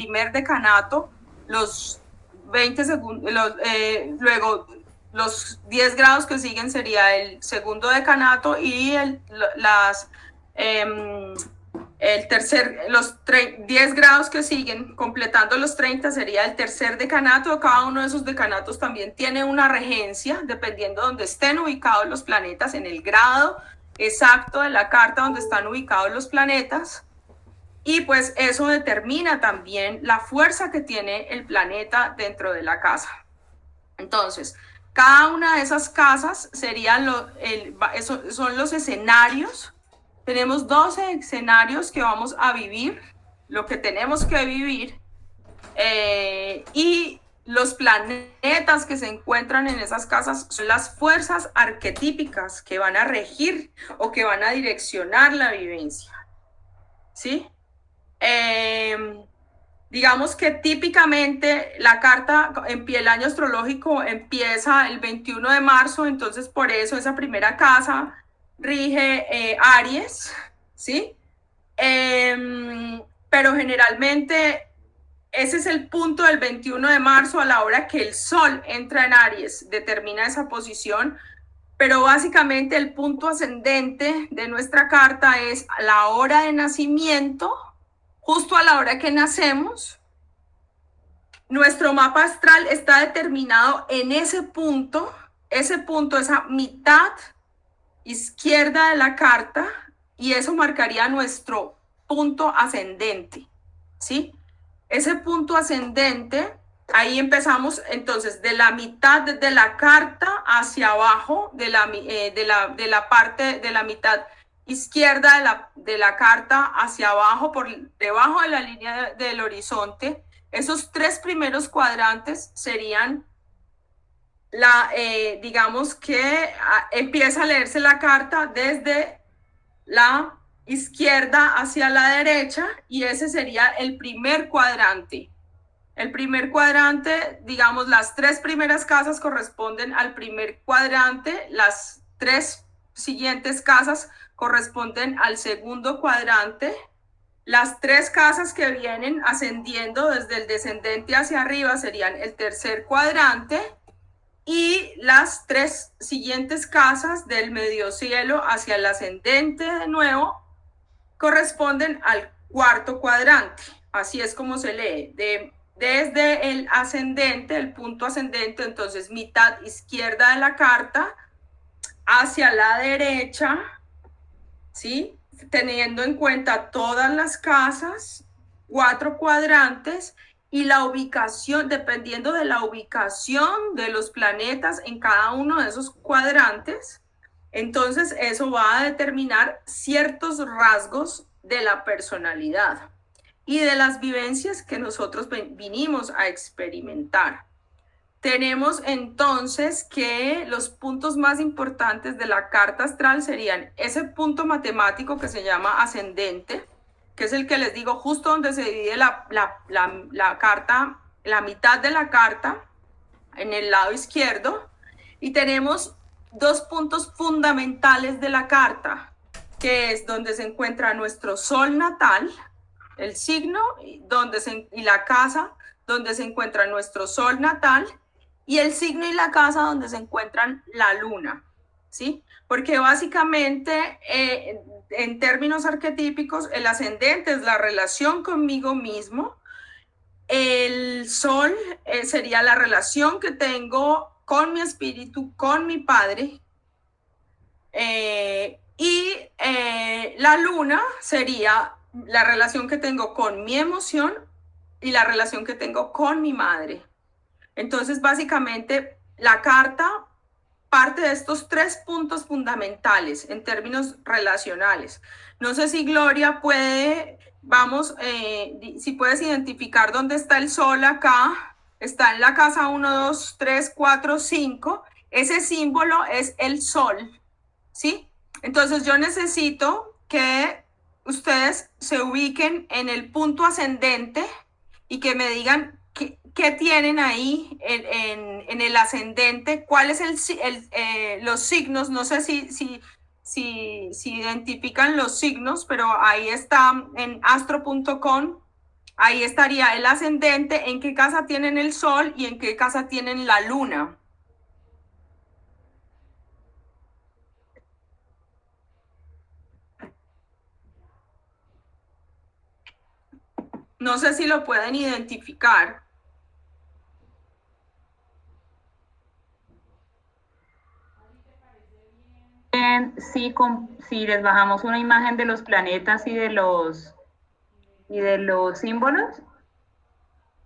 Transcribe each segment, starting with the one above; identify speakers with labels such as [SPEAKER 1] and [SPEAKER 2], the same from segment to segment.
[SPEAKER 1] primer decanato, los 20 segundos, luego los 10 grados que siguen sería el segundo decanato y los 10 grados que siguen, completando los 30, sería el tercer decanato. Cada uno de esos decanatos también tiene una regencia, dependiendo de donde estén ubicados los planetas, en el grado exacto de la carta donde están ubicados los planetas. Y pues eso determina también la fuerza que tiene el planeta dentro de la casa. Entonces, cada una de esas casas son los escenarios. Tenemos 12 escenarios que vamos a vivir, lo que tenemos que vivir, y los planetas que se encuentran en esas casas son las fuerzas arquetípicas que van a regir o que van a direccionar la vivencia, ¿sí? Digamos que típicamente la carta, el año astrológico empieza el 21 de marzo, entonces por eso esa primera casa rige Aries, ¿sí? Pero generalmente ese es el punto del 21 de marzo, a la hora que el Sol entra en Aries, determina esa posición. Pero básicamente el punto ascendente de nuestra carta es la hora de nacimiento, justo a la hora que nacemos. Nuestro mapa astral está determinado en esa mitad izquierda de la carta, y eso marcaría nuestro punto ascendente, ¿sí? Ese punto ascendente, ahí empezamos entonces de la mitad de la carta hacia abajo, de la parte de la mitad izquierda de la carta hacia abajo, por debajo de la línea del horizonte. Esos 3 primeros cuadrantes serían digamos que empieza a leerse la carta desde la izquierda hacia la derecha, y ese sería el primer cuadrante. El primer cuadrante, digamos, las 3 primeras casas corresponden al primer cuadrante, las 3 siguientes casas corresponden al segundo cuadrante, las 3 casas que vienen ascendiendo desde el descendente hacia arriba serían el tercer cuadrante, y las 3 siguientes casas del medio cielo hacia el ascendente de nuevo corresponden al cuarto cuadrante. Así es como se lee, desde el ascendente, el punto ascendente, entonces mitad izquierda de la carta hacia la derecha, ¿sí? Teniendo en cuenta todas las casas, 4 cuadrantes, y la ubicación, dependiendo de la ubicación de los planetas en cada uno de esos cuadrantes, entonces eso va a determinar ciertos rasgos de la personalidad y de las vivencias que nosotros vinimos a experimentar. Tenemos entonces que los puntos más importantes de la carta astral serían ese punto matemático que se llama ascendente, que es el que les digo, justo donde se divide la carta, la mitad de la carta, en el lado izquierdo. Y tenemos 2 puntos fundamentales de la carta, que es donde se encuentra nuestro sol natal, el signo y la casa donde se encuentra nuestro sol natal, y el signo y la casa donde se encuentran la luna, ¿sí? Porque básicamente, en términos arquetípicos, el ascendente es la relación conmigo mismo, el sol sería la relación que tengo con mi espíritu, con mi padre, y la luna sería la relación que tengo con mi emoción y la relación que tengo con mi madre. Entonces, básicamente, la carta parte de estos 3 puntos fundamentales en términos relacionales. No sé si Gloria si puedes identificar dónde está el sol acá. Está en la casa 1, 2, 3, 4, 5. Ese símbolo es el sol, ¿sí? Entonces yo necesito que ustedes se ubiquen en el punto ascendente y que me digan qué tienen ahí en el ascendente, cuáles los signos. No sé si identifican los signos, pero ahí está en astro.com, Ahí estaría el ascendente, en qué casa tienen el sol y en qué casa tienen la luna. No sé si lo pueden identificar.
[SPEAKER 2] Sí, si les bajamos una imagen de los planetas y de los símbolos.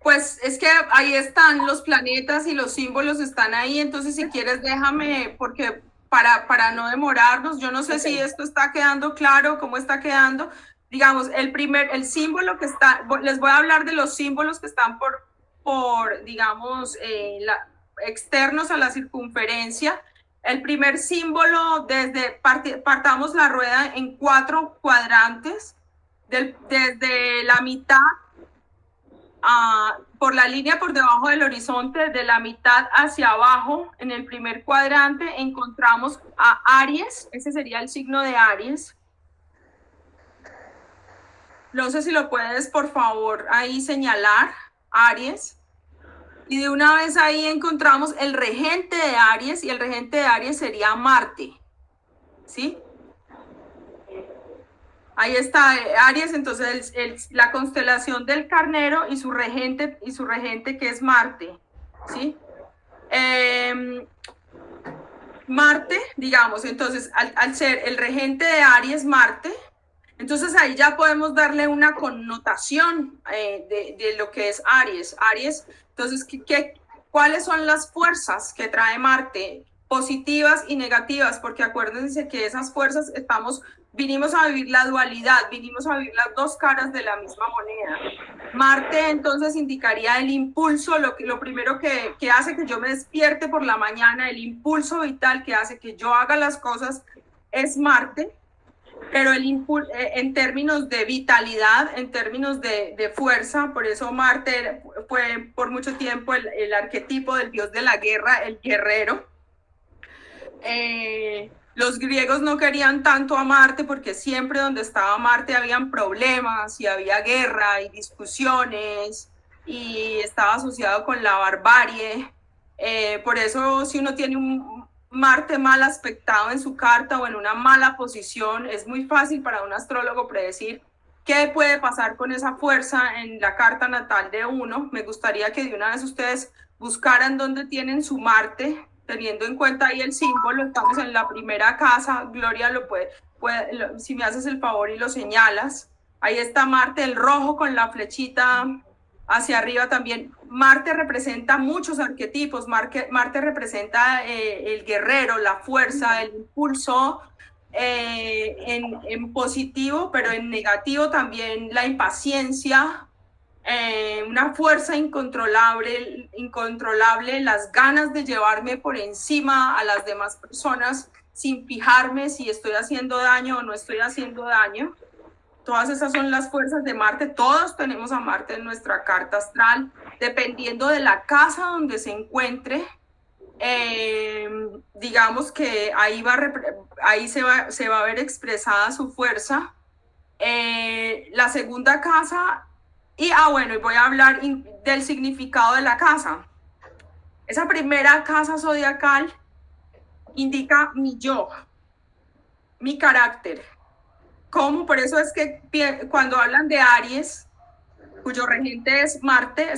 [SPEAKER 1] Pues es que ahí están los planetas y los símbolos están ahí, entonces si quieres déjame, porque para no demorarnos, yo no sé si esto está quedando claro, cómo está quedando. Digamos, el símbolo que está, les voy a hablar de los símbolos que están digamos, externos a la circunferencia. El primer símbolo, partamos la rueda en 4 cuadrantes, desde la mitad por la línea por debajo del horizonte, de la mitad hacia abajo, en el primer cuadrante encontramos a Aries, ese sería el signo de Aries. No sé si lo puedes, por favor, ahí señalar, Aries. Y de una vez ahí encontramos el regente de Aries, y el regente de Aries sería Marte, ¿sí? Ahí está Aries, entonces la constelación del carnero y su regente que es Marte, ¿sí? Marte, digamos, entonces al ser el regente de Aries, Marte, entonces ahí ya podemos darle una connotación de lo que es Aries. Aries, entonces, ¿cuáles son las fuerzas que trae Marte? Positivas y negativas, porque acuérdense que esas fuerzas vinimos a vivir la dualidad, vinimos a vivir las dos caras de la misma moneda. Marte entonces indicaría el impulso, lo primero que hace que yo me despierte por la mañana, el impulso vital que hace que yo haga las cosas es Marte, pero en términos de vitalidad, en términos de fuerza, por eso Marte fue por mucho tiempo el arquetipo del dios de la guerra, el guerrero. Los griegos no querían tanto a Marte porque siempre donde estaba Marte habían problemas y había guerra y discusiones y estaba asociado con la barbarie. Por eso si uno tiene un Marte mal aspectado en su carta o en una mala posición, es muy fácil para un astrólogo predecir qué puede pasar con esa fuerza en la carta natal de uno. Me gustaría que de una vez ustedes buscaran dónde tienen su Marte, teniendo en cuenta ahí el símbolo. Estamos en la primera casa. Gloria si me haces el favor y lo señalas. Ahí está Marte, el rojo con la flechita hacia arriba también. Marte representa muchos arquetipos. Marte representa el guerrero, la fuerza, el impulso, en positivo, pero en negativo también la impaciencia, una fuerza incontrolable, las ganas de llevarme por encima a las demás personas sin fijarme si estoy haciendo daño o no estoy haciendo daño. Todas esas son las fuerzas de Marte. Todos tenemos a Marte en nuestra carta astral, dependiendo de la casa donde se encuentre. Digamos que ahí se va a ver expresada su fuerza. La segunda casa, y bueno, y voy a hablar del significado de la casa. Esa primera casa zodiacal indica mi yo, mi carácter. ¿Cómo? Por eso es que cuando hablan de Aries, cuyo regente es Marte,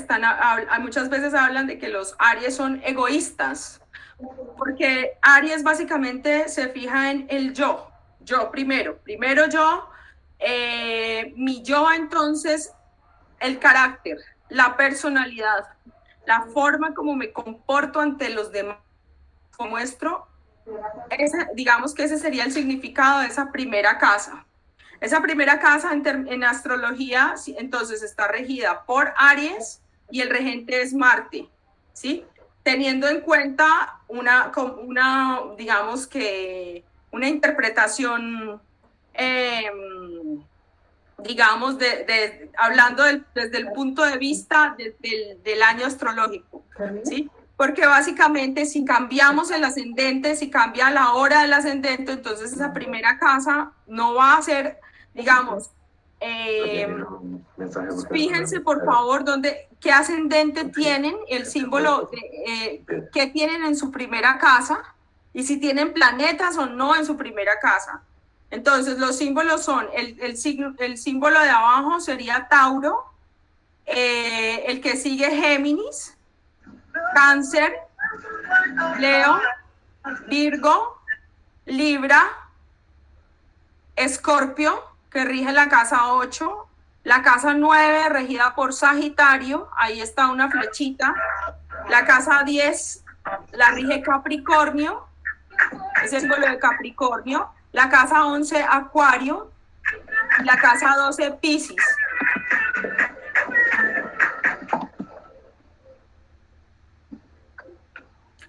[SPEAKER 1] muchas veces hablan de que los Aries son egoístas, porque Aries básicamente se fija en el yo primero yo, mi yo, entonces el carácter, la personalidad, la forma como me comporto ante los demás, como muestro, digamos que ese sería el significado de esa primera casa. Esa primera casa en astrología, entonces está regida por Aries y el regente es Marte, ¿sí? Teniendo en cuenta digamos que una interpretación, digamos, hablando desde el punto de vista del año astrológico, ¿sí? Porque básicamente si cambiamos el ascendente, si cambia la hora del ascendente, entonces esa primera casa no va a ser, digamos, fíjense por favor qué ascendente tienen, el símbolo que tienen en su primera casa y si tienen planetas o no en su primera casa. Entonces los símbolos son, el símbolo de abajo sería Tauro, el que sigue Géminis, Cáncer, Leo, Virgo, Libra, Escorpio, que rige la casa 8, la casa 9 regida por Sagitario, ahí está una flechita, la casa 10 la rige Capricornio, es el símbolo de Capricornio, la casa 11 Acuario, y la casa 12 Piscis.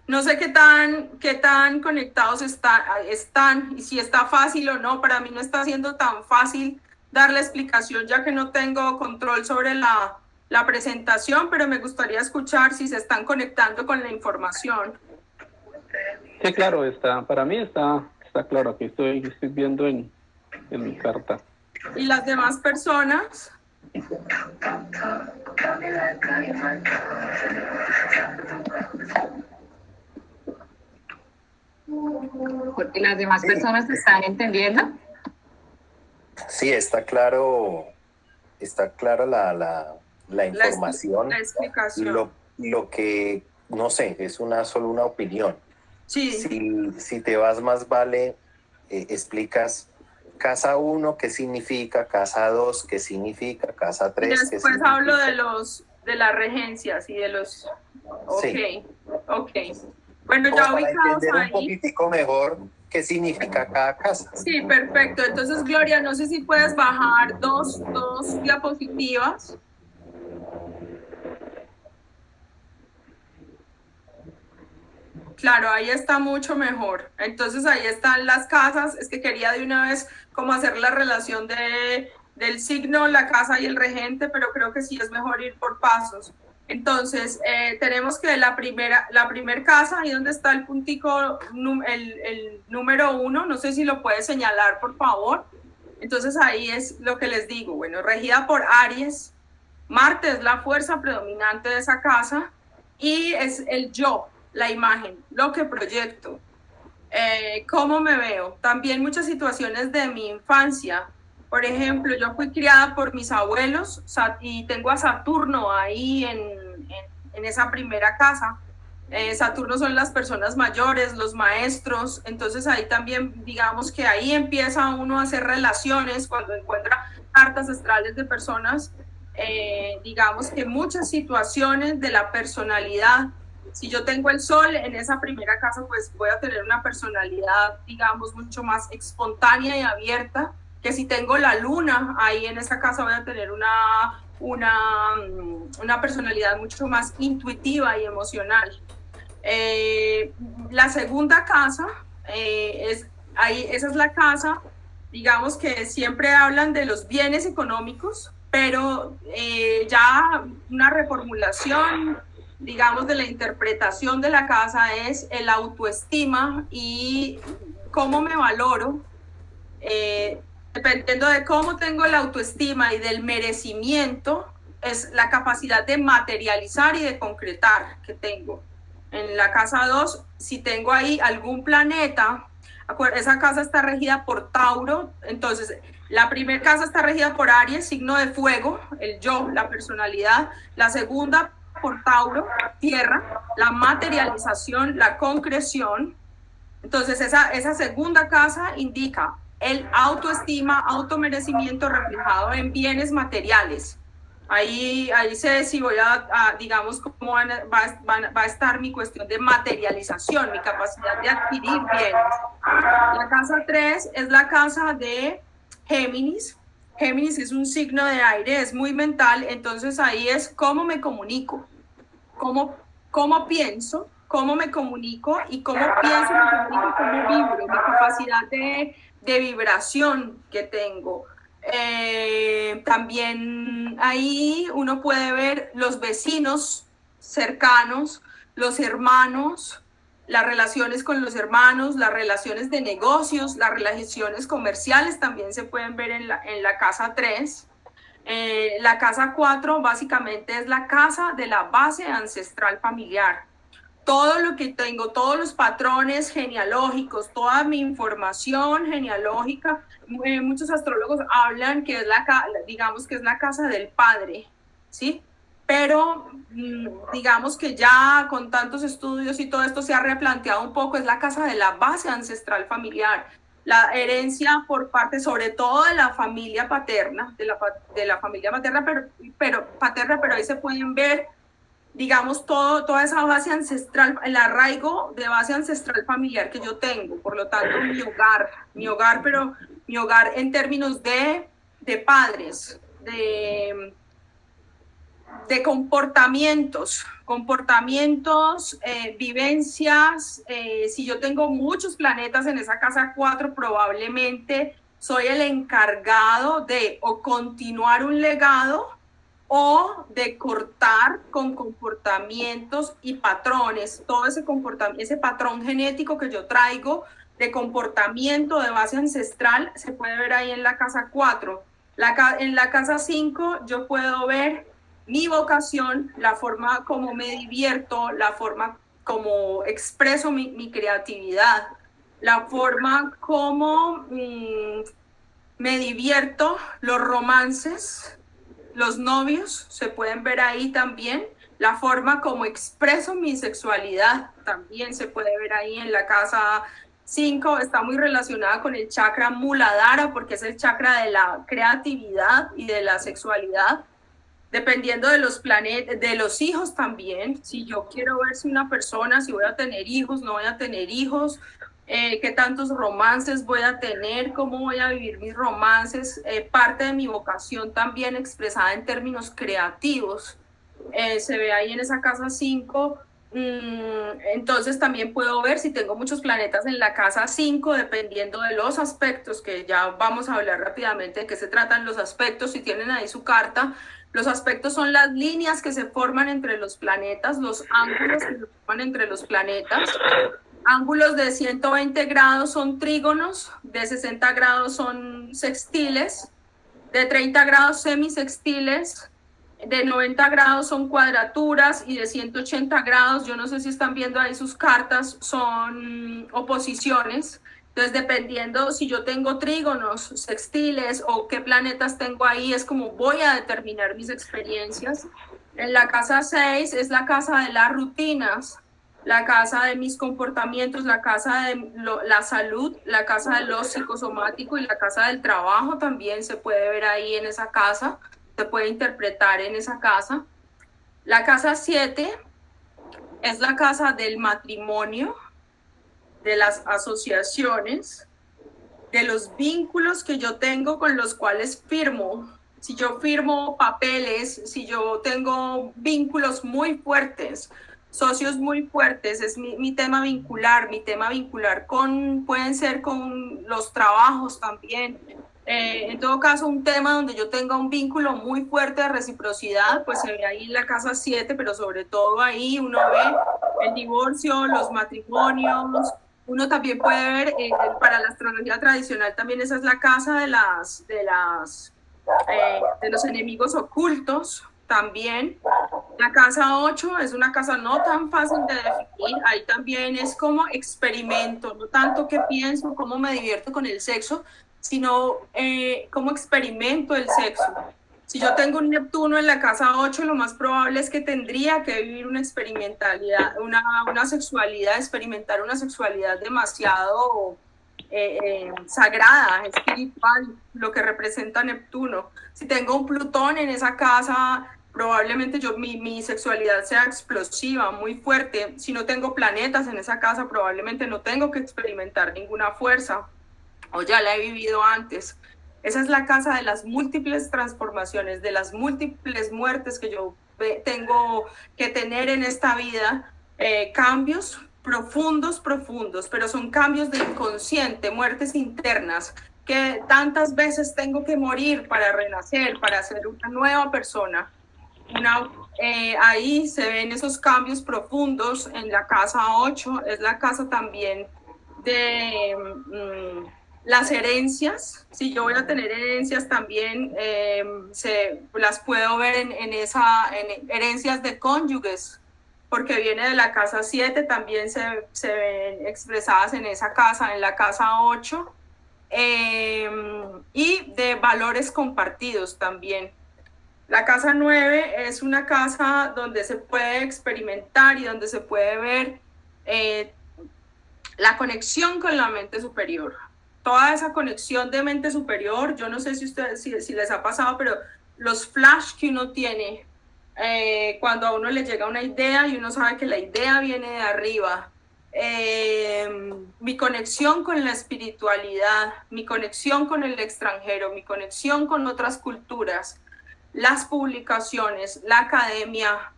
[SPEAKER 1] No sé qué tan conectados están y si está fácil o no. Para mí no está siendo tan fácil dar la explicación ya que no tengo control sobre la presentación, pero me gustaría escuchar si se están conectando con la información.
[SPEAKER 3] Sí, claro, para mí está claro. Aquí estoy viendo en mi carta.
[SPEAKER 1] ¿Y las demás personas?
[SPEAKER 2] Porque las demás personas están entendiendo.
[SPEAKER 4] Sí, está claro la información.
[SPEAKER 1] La explicación.
[SPEAKER 4] Lo que, no sé, es solo una opinión.
[SPEAKER 1] Sí.
[SPEAKER 4] Si te vas más vale, explicas casa 1 qué significa, casa 2 qué significa, casa 3 qué significa.
[SPEAKER 1] Después hablo de las regencias y de los... Ok,
[SPEAKER 4] sí.
[SPEAKER 1] Ok. Bueno, ya ubicados
[SPEAKER 4] ahí.
[SPEAKER 1] ahí.
[SPEAKER 4] Un poquitico mejor qué significa cada casa.
[SPEAKER 1] Sí, perfecto. Entonces, Gloria, no sé si puedes bajar dos diapositivas. Claro, ahí está mucho mejor. Entonces, ahí están las casas. Es que quería de una vez como hacer la relación del signo, la casa y el regente, pero creo que sí es mejor ir por pasos. Entonces, tenemos que la primer casa, ahí donde está el puntico, el número 1, no sé si lo puedes señalar, por favor. Entonces, ahí es lo que les digo. Bueno, regida por Aries, Marte es la fuerza predominante de esa casa y es el yo, la imagen, lo que proyecto, cómo me veo. También muchas situaciones de mi infancia. Por ejemplo, yo fui criada por mis abuelos y tengo a Saturno ahí en esa primera casa. Saturno son las personas mayores, los maestros, entonces ahí también digamos que ahí empieza uno a hacer relaciones cuando encuentra cartas astrales de personas, digamos que muchas situaciones de la personalidad. Si yo tengo el sol en esa primera casa, pues voy a tener una personalidad, digamos, mucho más espontánea y abierta, que si tengo la luna ahí en esa casa voy a tener una personalidad mucho más intuitiva y emocional. La segunda casa, esa es la casa, digamos que siempre hablan de los bienes económicos, pero ya una reformulación, digamos, de la interpretación de la casa es el autoestima y cómo me valoro. Dependiendo de cómo tengo la autoestima y del merecimiento, es la capacidad de materializar y de concretar que tengo. En la casa 2, si tengo ahí algún planeta, esa casa está regida por Tauro, entonces la primera casa está regida por Aries, signo de fuego, el yo, la personalidad. La segunda por Tauro, tierra, la materialización, la concreción. Entonces esa segunda casa indica el autoestima, automerecimiento reflejado en bienes materiales. Ahí sé si voy digamos, cómo va a estar mi cuestión de materialización, mi capacidad de adquirir bienes. La casa 3 es la casa de Géminis. Géminis es un signo de aire, es muy mental, entonces ahí es cómo me comunico, cómo pienso, cómo me comunico y cómo pienso, me comunico, cómo vibro, mi capacidad de vibración que tengo. También ahí uno puede ver los vecinos cercanos, los hermanos, las relaciones con los hermanos, las relaciones de negocios, las relaciones comerciales también se pueden ver en la casa 3. La casa 4 básicamente es la casa de la base ancestral familiar. Todo lo que tengo, todos los patrones genealógicos, toda mi información genealógica, muchos astrólogos hablan que es digamos que es la casa del padre, ¿sí? Pero digamos que ya con tantos estudios y todo esto se ha replanteado un poco, es la casa de la base ancestral familiar, la herencia por parte sobre todo de la familia paterna, de la familia materna, pero ahí se pueden ver, digamos, toda esa base ancestral, el arraigo de base ancestral familiar que yo tengo, por lo tanto mi hogar en términos de padres, de comportamientos, vivencias. Si yo tengo muchos planetas en esa casa 4, probablemente soy el encargado de o continuar un legado o de cortar con comportamientos y patrones, todo ese patrón genético que yo traigo de comportamiento de base ancestral se puede ver ahí en la casa 4. En la casa 5 yo puedo ver mi vocación, la forma como me divierto, la forma como expreso mi creatividad, la forma como me divierto, los romances, los novios se pueden ver ahí también, la forma como expreso mi sexualidad también se puede ver ahí en la casa 5, está muy relacionada con el chakra Muladhara porque es el chakra de la creatividad y de la sexualidad. Dependiendo de los planetas, de los hijos también, si yo quiero ver si una persona, si voy a tener hijos, no voy a tener hijos, qué tantos romances voy a tener, cómo voy a vivir mis romances, parte de mi vocación también expresada en términos creativos, se ve ahí en esa casa 5. Entonces también puedo ver si tengo muchos planetas en la casa 5, dependiendo de los aspectos, que ya vamos a hablar rápidamente de qué se tratan los aspectos, si tienen ahí su carta. Los aspectos son las líneas que se forman entre los planetas, los ángulos que se forman entre los planetas. Ángulos de 120 grados son trígonos, de 60 grados son sextiles, de 30 grados semisextiles, de 90 grados son cuadraturas y de 180 grados, yo no sé si están viendo ahí sus cartas, son oposiciones. Entonces, dependiendo si yo tengo trígonos, sextiles o qué planetas tengo ahí, es como voy a determinar mis experiencias. En la casa 6 es la casa de las rutinas, la casa de mis comportamientos, la casa de la salud, la casa de lo psicosomático y la casa del trabajo también se puede ver ahí en esa casa, se puede interpretar en esa casa. La casa 7 es la casa del matrimonio, de las asociaciones, de los vínculos que yo tengo con los cuales firmo. Si yo firmo papeles, si yo tengo vínculos muy fuertes, socios muy fuertes, es mi tema vincular pueden ser con los trabajos también. En todo caso, un tema donde yo tenga un vínculo muy fuerte de reciprocidad, pues se ve ahí en la casa 7, pero sobre todo ahí uno ve el divorcio, los matrimonios. Uno también puede ver, para la astrología tradicional también esa es la casa de los enemigos ocultos también. La casa 8 es una casa no tan fácil de definir, ahí también es como experimento, no tanto que pienso, cómo me divierto con el sexo, sino cómo experimento el sexo. Si yo tengo un Neptuno en la casa 8, lo más probable es que tendría que vivir una experimentalidad, una sexualidad, experimentar una sexualidad demasiado sagrada, espiritual, lo que representa Neptuno. Si tengo un Plutón en esa casa, probablemente mi sexualidad sea explosiva, muy fuerte. Si no tengo planetas en esa casa, probablemente no tengo que experimentar ninguna fuerza, o ya la he vivido antes. Esa es la casa de las múltiples transformaciones, de las múltiples muertes que yo tengo que tener en esta vida, cambios profundos, pero son cambios de inconsciente, muertes internas, que tantas veces tengo que morir para renacer, para ser una nueva persona, ahí se ven esos cambios profundos en la casa 8, es la casa también de las herencias. Si yo voy a tener herencias también, las puedo ver en herencias de cónyuges, porque viene de la casa 7, también se ven expresadas en esa casa, en la casa 8, y de valores compartidos también. La casa 9 es una casa donde se puede experimentar y donde se puede ver la conexión con la mente superior. Toda esa conexión de mente superior, yo no sé si ustedes, si les ha pasado, pero los flash que uno tiene cuando a uno le llega una idea y uno sabe que la idea viene de arriba. Mi conexión con la espiritualidad, mi conexión con el extranjero, mi conexión con otras culturas, las publicaciones, la academia,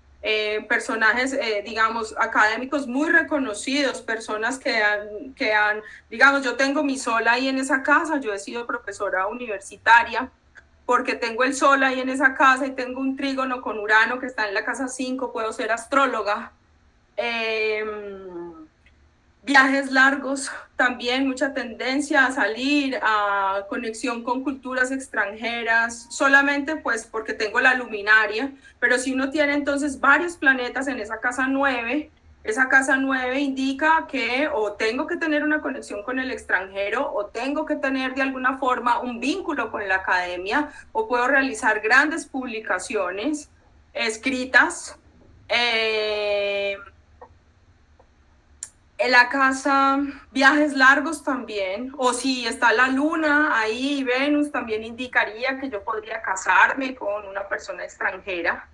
[SPEAKER 1] personajes, digamos, académicos muy reconocidos, personas que han, digamos, yo tengo mi sol ahí en esa casa, yo he sido profesora universitaria, porque tengo el sol ahí en esa casa y tengo un trígono con Urano que está en la casa 5, puedo ser astróloga. Viajes largos, también mucha tendencia a salir, a conexión con culturas extranjeras, solamente pues porque tengo la luminaria, pero si uno tiene entonces varios planetas en esa casa 9, esa casa 9 indica que o tengo que tener una conexión con el extranjero o tengo que tener de alguna forma un vínculo con la academia o puedo realizar grandes publicaciones escritas. En la casa, viajes largos también, o si está la luna ahí, Venus, también indicaría que yo podría casarme con una persona extranjera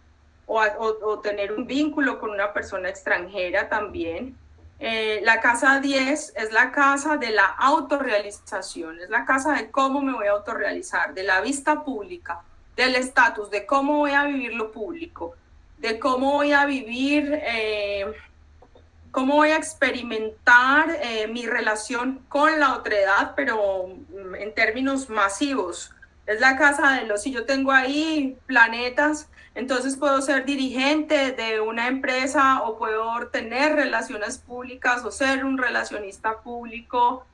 [SPEAKER 1] o tener un vínculo con una persona extranjera también. La casa 10 es la casa de la autorrealización, es la casa de cómo me voy a autorrealizar, de la vista pública, del estatus, de cómo voy a vivir lo público, de cómo voy a vivir... cómo voy a experimentar mi relación con la otredad, pero en términos masivos. Es la casa de los, si yo tengo ahí planetas, entonces puedo ser dirigente de una empresa o puedo tener relaciones públicas o ser un relacionista público,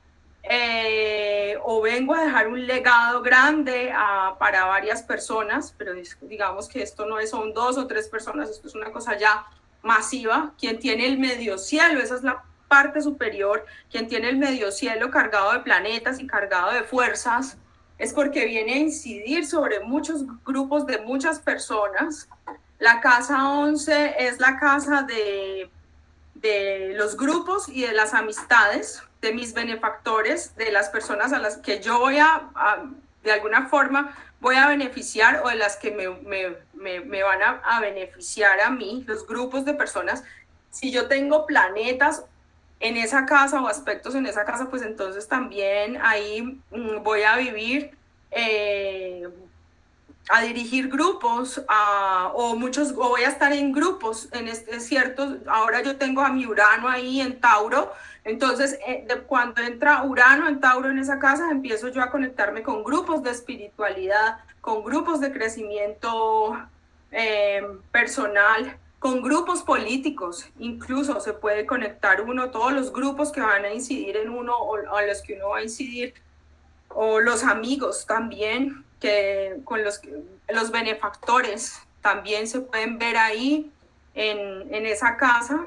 [SPEAKER 1] o vengo a dejar un legado grande para varias personas, pero digamos que esto no son 2 o 3 personas, esto es una cosa ya masiva. Quien tiene el medio cielo, esa es la parte superior, quien tiene el medio cielo cargado de planetas y cargado de fuerzas, es porque viene a incidir sobre muchos grupos de muchas personas. La casa 11 es la casa de los grupos y de las amistades, de mis benefactores, de las personas a las que yo voy de alguna forma, voy a beneficiar o de las que me van a beneficiar a mí, los grupos de personas. Si yo tengo planetas en esa casa o aspectos en esa casa, pues entonces también ahí voy a vivir, a dirigir grupos, o voy a estar en grupos, es cierto, ahora yo tengo a mi Urano ahí en Tauro, entonces cuando entra Urano en Tauro en esa casa, empiezo yo a conectarme con grupos de espiritualidad, con grupos de crecimiento personal, con grupos políticos, incluso se puede conectar todos los grupos que van a incidir en uno o a los que uno va a incidir, o los amigos también, con los benefactores también se pueden ver ahí en esa casa.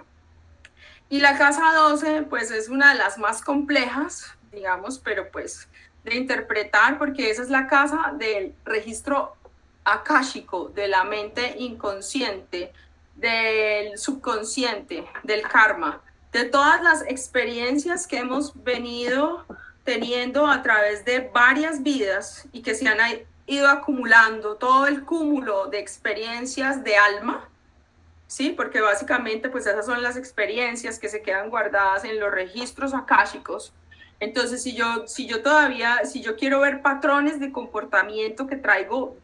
[SPEAKER 1] Y la casa 12 pues es una de las más complejas, digamos, pero pues de interpretar, porque esa es la casa del registro akáshico, de la mente inconsciente, del subconsciente, del karma, de todas las experiencias que hemos venido teniendo a través de varias vidas y que se han ido acumulando, todo el cúmulo de experiencias de alma, ¿sí? Porque básicamente pues esas son las experiencias que se quedan guardadas en los registros akáshicos. Entonces si yo quiero ver patrones de comportamiento que traigo,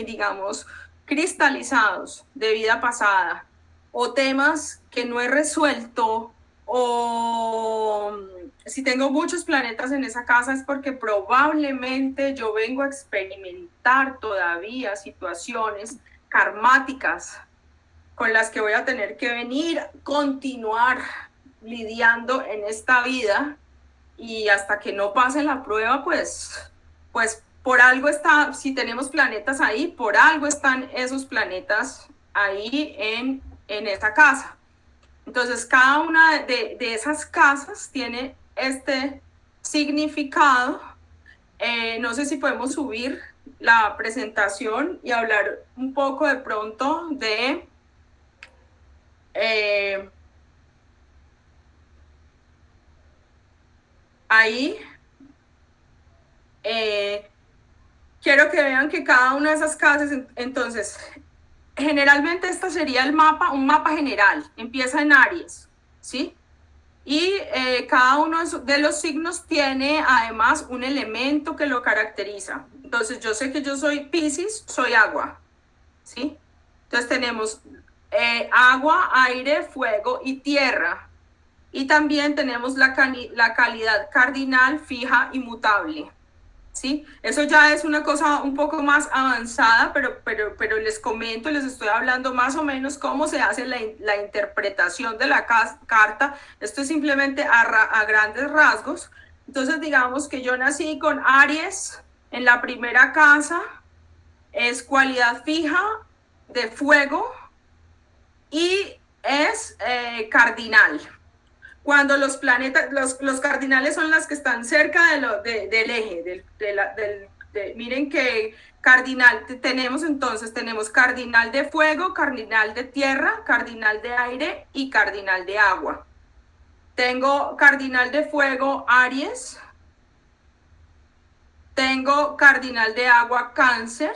[SPEAKER 1] digamos, cristalizados de vida pasada, o temas que no he resuelto, o si tengo muchos planetas en esa casa es porque probablemente yo vengo a experimentar todavía situaciones karmáticas con las que voy a tener que venir, continuar lidiando en esta vida, y hasta que no pase la prueba, pues por algo está, si tenemos planetas ahí, por algo están esos planetas ahí en esa casa. Entonces, cada una de esas casas tiene este significado. No sé si podemos subir la presentación y hablar un poco de pronto de ahí. Quiero que vean que cada una de esas casas, entonces, generalmente este sería el mapa, un mapa general, empieza en Aries, ¿sí? Y cada uno de los signos tiene además un elemento que lo caracteriza. Entonces, yo sé que yo soy Piscis, soy agua, ¿sí? Entonces tenemos agua, aire, fuego y tierra. Y también tenemos la calidad cardinal, fija y mutable, ¿sí? Eso ya es una cosa un poco más avanzada, pero les comento, les estoy hablando más o menos cómo se hace la interpretación de la carta. Esto es simplemente a grandes rasgos. Entonces, digamos que yo nací con Aries en la primera casa, es cualidad fija de fuego y es cardinal. Cuando los planetas, los cardinales son las que están cerca del eje, miren que cardinal, tenemos cardinal de fuego, cardinal de tierra, cardinal de aire y cardinal de agua. Tengo cardinal de fuego, Aries. Tengo cardinal de agua, Cáncer.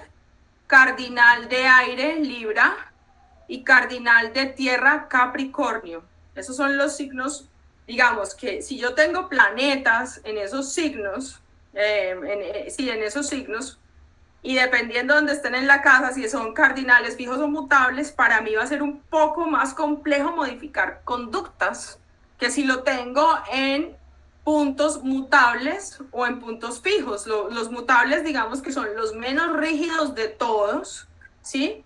[SPEAKER 1] Cardinal de aire, Libra. Y cardinal de tierra, Capricornio. Esos son los signos. Digamos que si yo tengo planetas en esos signos, en esos signos, y dependiendo de donde estén en la casa, si son cardinales, fijos o mutables, para mí va a ser un poco más complejo modificar conductas que si lo tengo en puntos mutables o en puntos fijos. Los mutables, digamos que son los menos rígidos de todos, ¿sí?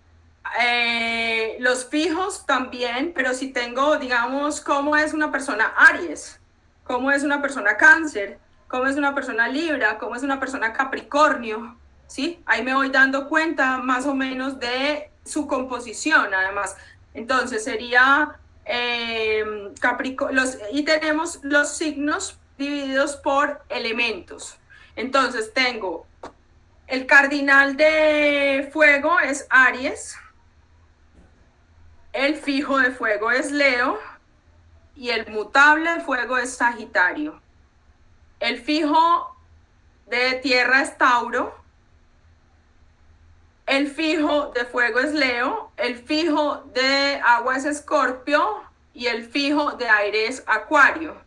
[SPEAKER 1] Los fijos también, pero si tengo, digamos, cómo es una persona Aries, cómo es una persona Cáncer, cómo es una persona Libra, cómo es una persona Capricornio, ¿sí? Ahí me voy dando cuenta más o menos de su composición, además. Entonces sería Capricornio, y tenemos los signos divididos por elementos. Entonces tengo el cardinal de fuego es Aries. El fijo de fuego es Leo y el mutable de fuego es Sagitario. El fijo de tierra es Tauro. El fijo de fuego es Leo. El fijo de agua es Escorpio y el fijo de aire es Acuario.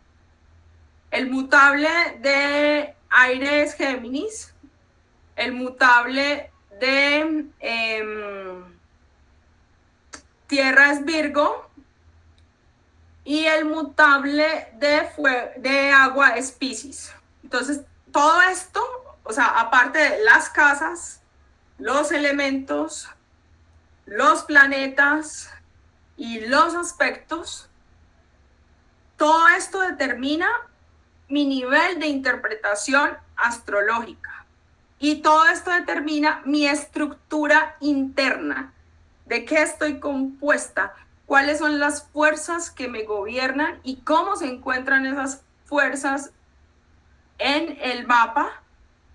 [SPEAKER 1] El mutable de aire es Géminis. El mutable de tierra es Virgo y el mutable de agua es Piscis. Entonces, todo esto, o sea, aparte de las casas, los elementos, los planetas y los aspectos, todo esto determina mi nivel de interpretación astrológica y todo esto determina mi estructura interna. ¿De qué estoy compuesta? ¿Cuáles son las fuerzas que me gobiernan? ¿Y cómo se encuentran esas fuerzas en el mapa?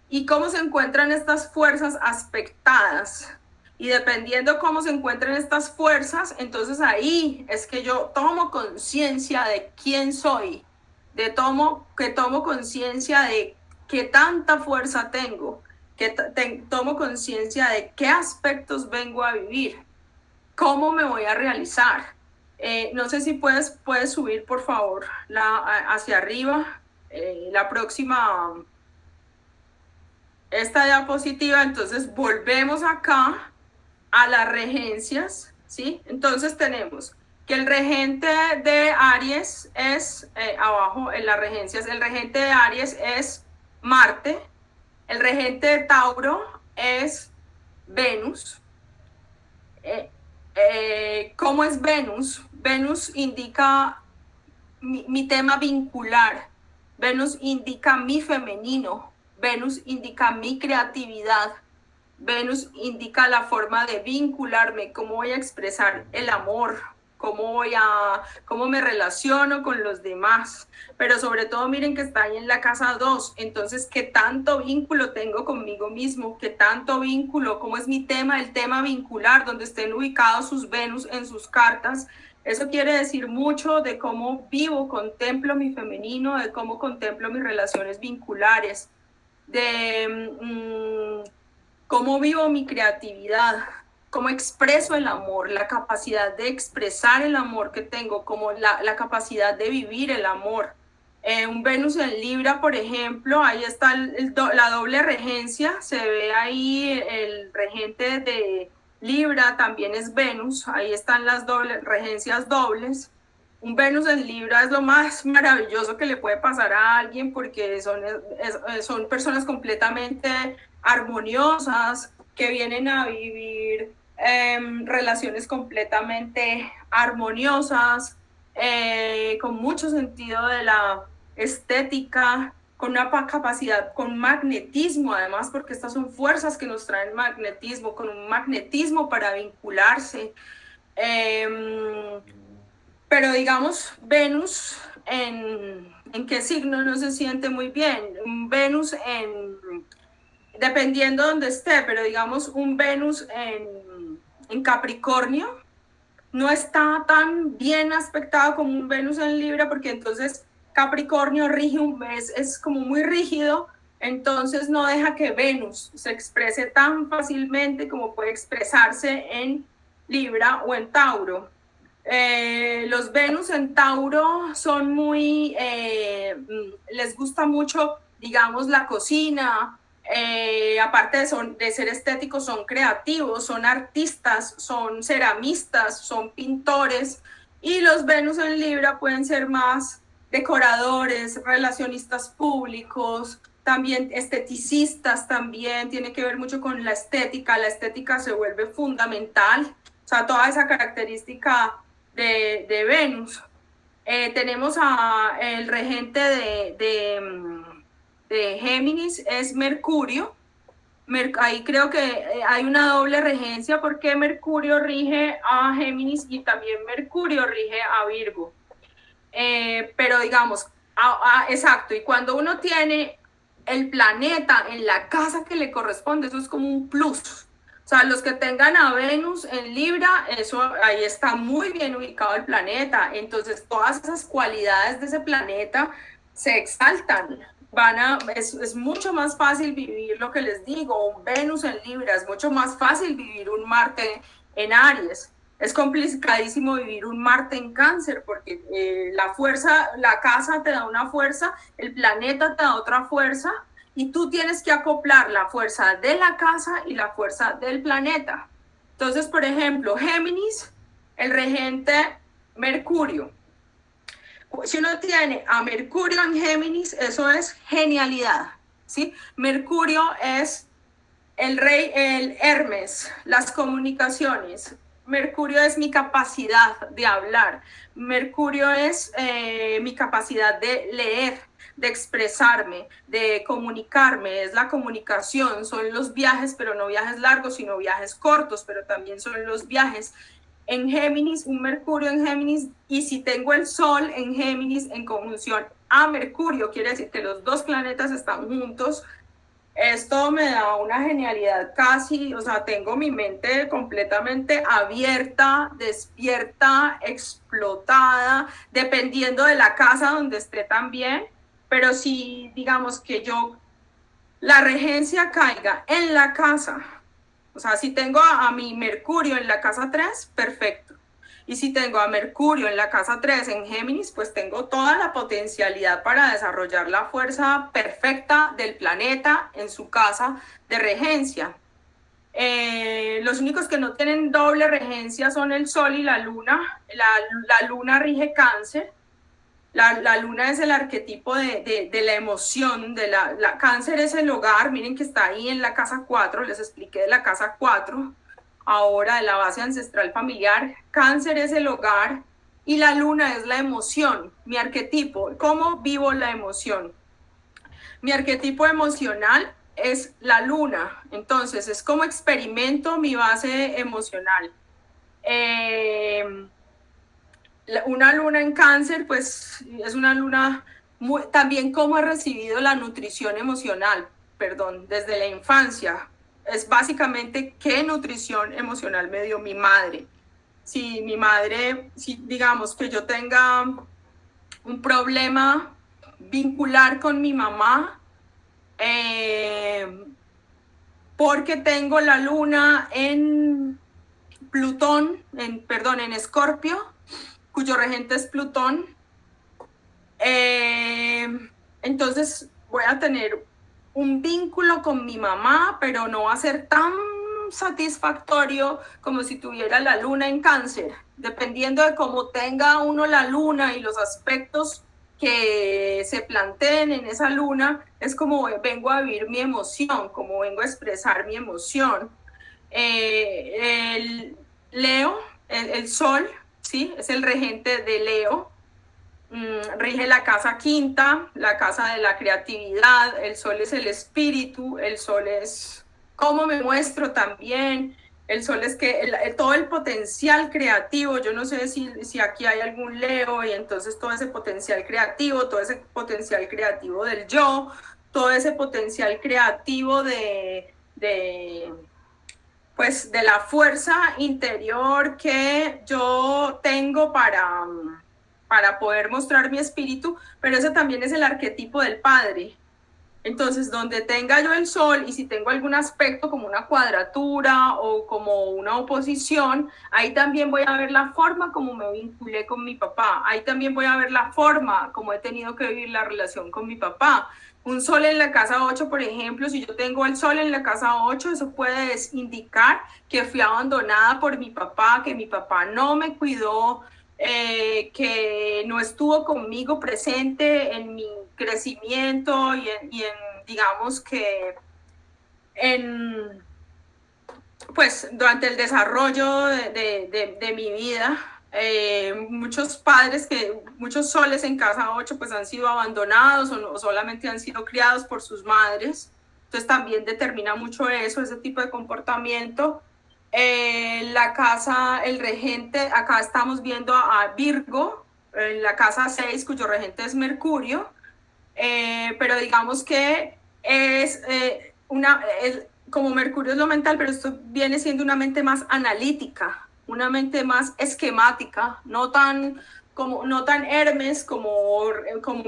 [SPEAKER 1] ¿Y cómo se encuentran estas fuerzas aspectadas? Y dependiendo cómo se encuentran estas fuerzas, entonces ahí es que yo tomo conciencia de quién soy, tomo conciencia de qué tanta fuerza tengo, tomo conciencia de qué aspectos vengo a vivir. ¿Cómo me voy a realizar? No sé si puedes subir, por favor, hacia arriba, la próxima, esta diapositiva. Entonces, volvemos acá a las regencias, ¿sí? Entonces, tenemos que el regente de Aries es, abajo en las regencias, el regente de Aries es Marte, el regente de Tauro es Venus, ¿Cómo es Venus? Venus indica mi tema vincular. Venus indica mi femenino. Venus indica mi creatividad. Venus indica la forma de vincularme, cómo voy a expresar el amor, cómo me relaciono con los demás. Pero sobre todo miren que está ahí en la casa 2, entonces qué tanto vínculo tengo conmigo mismo, qué tanto vínculo, cómo es mi tema, el tema vincular, donde estén ubicados sus Venus en sus cartas. Eso quiere decir mucho de cómo vivo, contemplo mi femenino, de cómo contemplo mis relaciones vinculares, de cómo vivo mi creatividad, cómo expreso el amor, la capacidad de expresar el amor que tengo, como la capacidad de vivir el amor. Un Venus en Libra, por ejemplo, ahí está la doble regencia, se ve ahí el regente de Libra, también es Venus, ahí están las regencias dobles. Un Venus en Libra es lo más maravilloso que le puede pasar a alguien porque son personas completamente armoniosas que vienen a vivir relaciones completamente armoniosas, con mucho sentido de la estética, con una capacidad, con magnetismo además, porque estas son fuerzas que nos traen magnetismo, con un magnetismo para vincularse. Pero digamos, Venus en qué signo no se siente muy bien. Venus dependiendo de dónde esté, pero digamos un Venus en Capricornio no está tan bien aspectado como un Venus en Libra, porque entonces Capricornio rige es como muy rígido, entonces no deja que Venus se exprese tan fácilmente como puede expresarse en Libra o en Tauro. Los Venus en Tauro son muy, les gusta mucho, digamos, la cocina, aparte de ser estéticos, son creativos, son artistas, son ceramistas, son pintores, y los Venus en Libra pueden ser más decoradores, relacionistas públicos, también esteticistas, también tiene que ver mucho con la estética se vuelve fundamental, o sea, toda esa característica de Venus. Tenemos el regente de Géminis, es Mercurio. Ahí creo que hay una doble regencia porque Mercurio rige a Géminis y también Mercurio rige a Virgo. Pero digamos, exacto, y cuando uno tiene el planeta en la casa que le corresponde, eso es como un plus. O sea, los que tengan a Venus en Libra, ahí está muy bien ubicado el planeta. Entonces, todas esas cualidades de ese planeta se exaltan. Es mucho más fácil vivir lo que les digo, un Venus en Libra, es mucho más fácil vivir un Marte en Aries. Es complicadísimo vivir un Marte en Cáncer porque la casa te da una fuerza, el planeta te da otra fuerza, y tú tienes que acoplar la fuerza de la casa y la fuerza del planeta. Entonces, por ejemplo, Géminis, el regente Mercurio. Si uno tiene a Mercurio en Géminis, eso es genialidad, ¿sí? Mercurio es el rey, el Hermes, las comunicaciones. Mercurio es mi capacidad de hablar. Mercurio es mi capacidad de leer, de expresarme, de comunicarme, es la comunicación, son los viajes, pero no viajes largos, sino viajes cortos, pero también son los viajes. En Géminis, un Mercurio en Géminis, y si tengo el Sol en Géminis en conjunción a Mercurio, quiere decir que los dos planetas están juntos. Esto me da una genialidad casi, o sea, tengo mi mente completamente abierta, despierta, explotada, dependiendo de la casa donde esté también. Pero si digamos que la regencia caiga en la casa, o sea, si tengo a mi Mercurio en la casa 3, perfecto. Y si tengo a Mercurio en la casa 3 en Géminis, pues tengo toda la potencialidad para desarrollar la fuerza perfecta del planeta en su casa de regencia. Los únicos que no tienen doble regencia son el Sol y la Luna. La Luna rige Cáncer. La Luna es el arquetipo de la emoción, Cáncer es el hogar, miren que está ahí en la casa 4, les expliqué de la casa 4, ahora de la base ancestral familiar. Cáncer es el hogar y la luna es la emoción, mi arquetipo, cómo vivo la emoción. Mi arquetipo emocional es la luna, entonces es como experimento mi base emocional. Una luna en Cáncer, pues es una luna también como he recibido la nutrición emocional, perdón, desde la infancia. Es básicamente qué nutrición emocional me dio mi madre. Si mi madre, si digamos que yo tenga un problema vincular con mi mamá, porque tengo la luna en Plutón, en Escorpio, cuyo regente es Plutón, entonces voy a tener un vínculo con mi mamá, pero no va a ser tan satisfactorio como si tuviera la luna en Cáncer. Dependiendo de cómo tenga uno la luna y los aspectos que se planteen en esa luna, es como vengo a vivir mi emoción, como vengo a expresar mi emoción. El Leo, el Sol, ¿sí? Es el regente de Leo. Rige la casa quinta, la casa de la creatividad. El Sol es el espíritu, el Sol es cómo me muestro también. El Sol es que todo el potencial creativo, yo no sé si aquí hay algún Leo, y entonces todo ese potencial creativo, todo ese potencial creativo del yo, todo ese potencial creativo pues de la fuerza interior que yo tengo para poder mostrar mi espíritu, pero ese también es el arquetipo del padre. Entonces, donde tenga yo el Sol, y si tengo algún aspecto como una cuadratura o como una oposición, ahí también voy a ver la forma como me vinculé con mi papá. Ahí también voy a ver la forma como he tenido que vivir la relación con mi papá. Un Sol en la casa 8, por ejemplo, si yo tengo el Sol en la casa 8, eso puede indicar que fui abandonada por mi papá, que mi papá no me cuidó, que no estuvo conmigo presente en mi crecimiento y en digamos que pues durante el desarrollo de mi vida, muchos padres, muchos soles en casa 8 pues han sido abandonados o solamente han sido criados por sus madres, entonces también determina mucho eso, ese tipo de comportamiento. La casa, el regente, acá estamos viendo a Virgo, en la casa 6, cuyo regente es Mercurio, pero digamos que es como Mercurio es lo mental, pero esto viene siendo una mente más analítica, una mente más esquemática, no tan Hermes como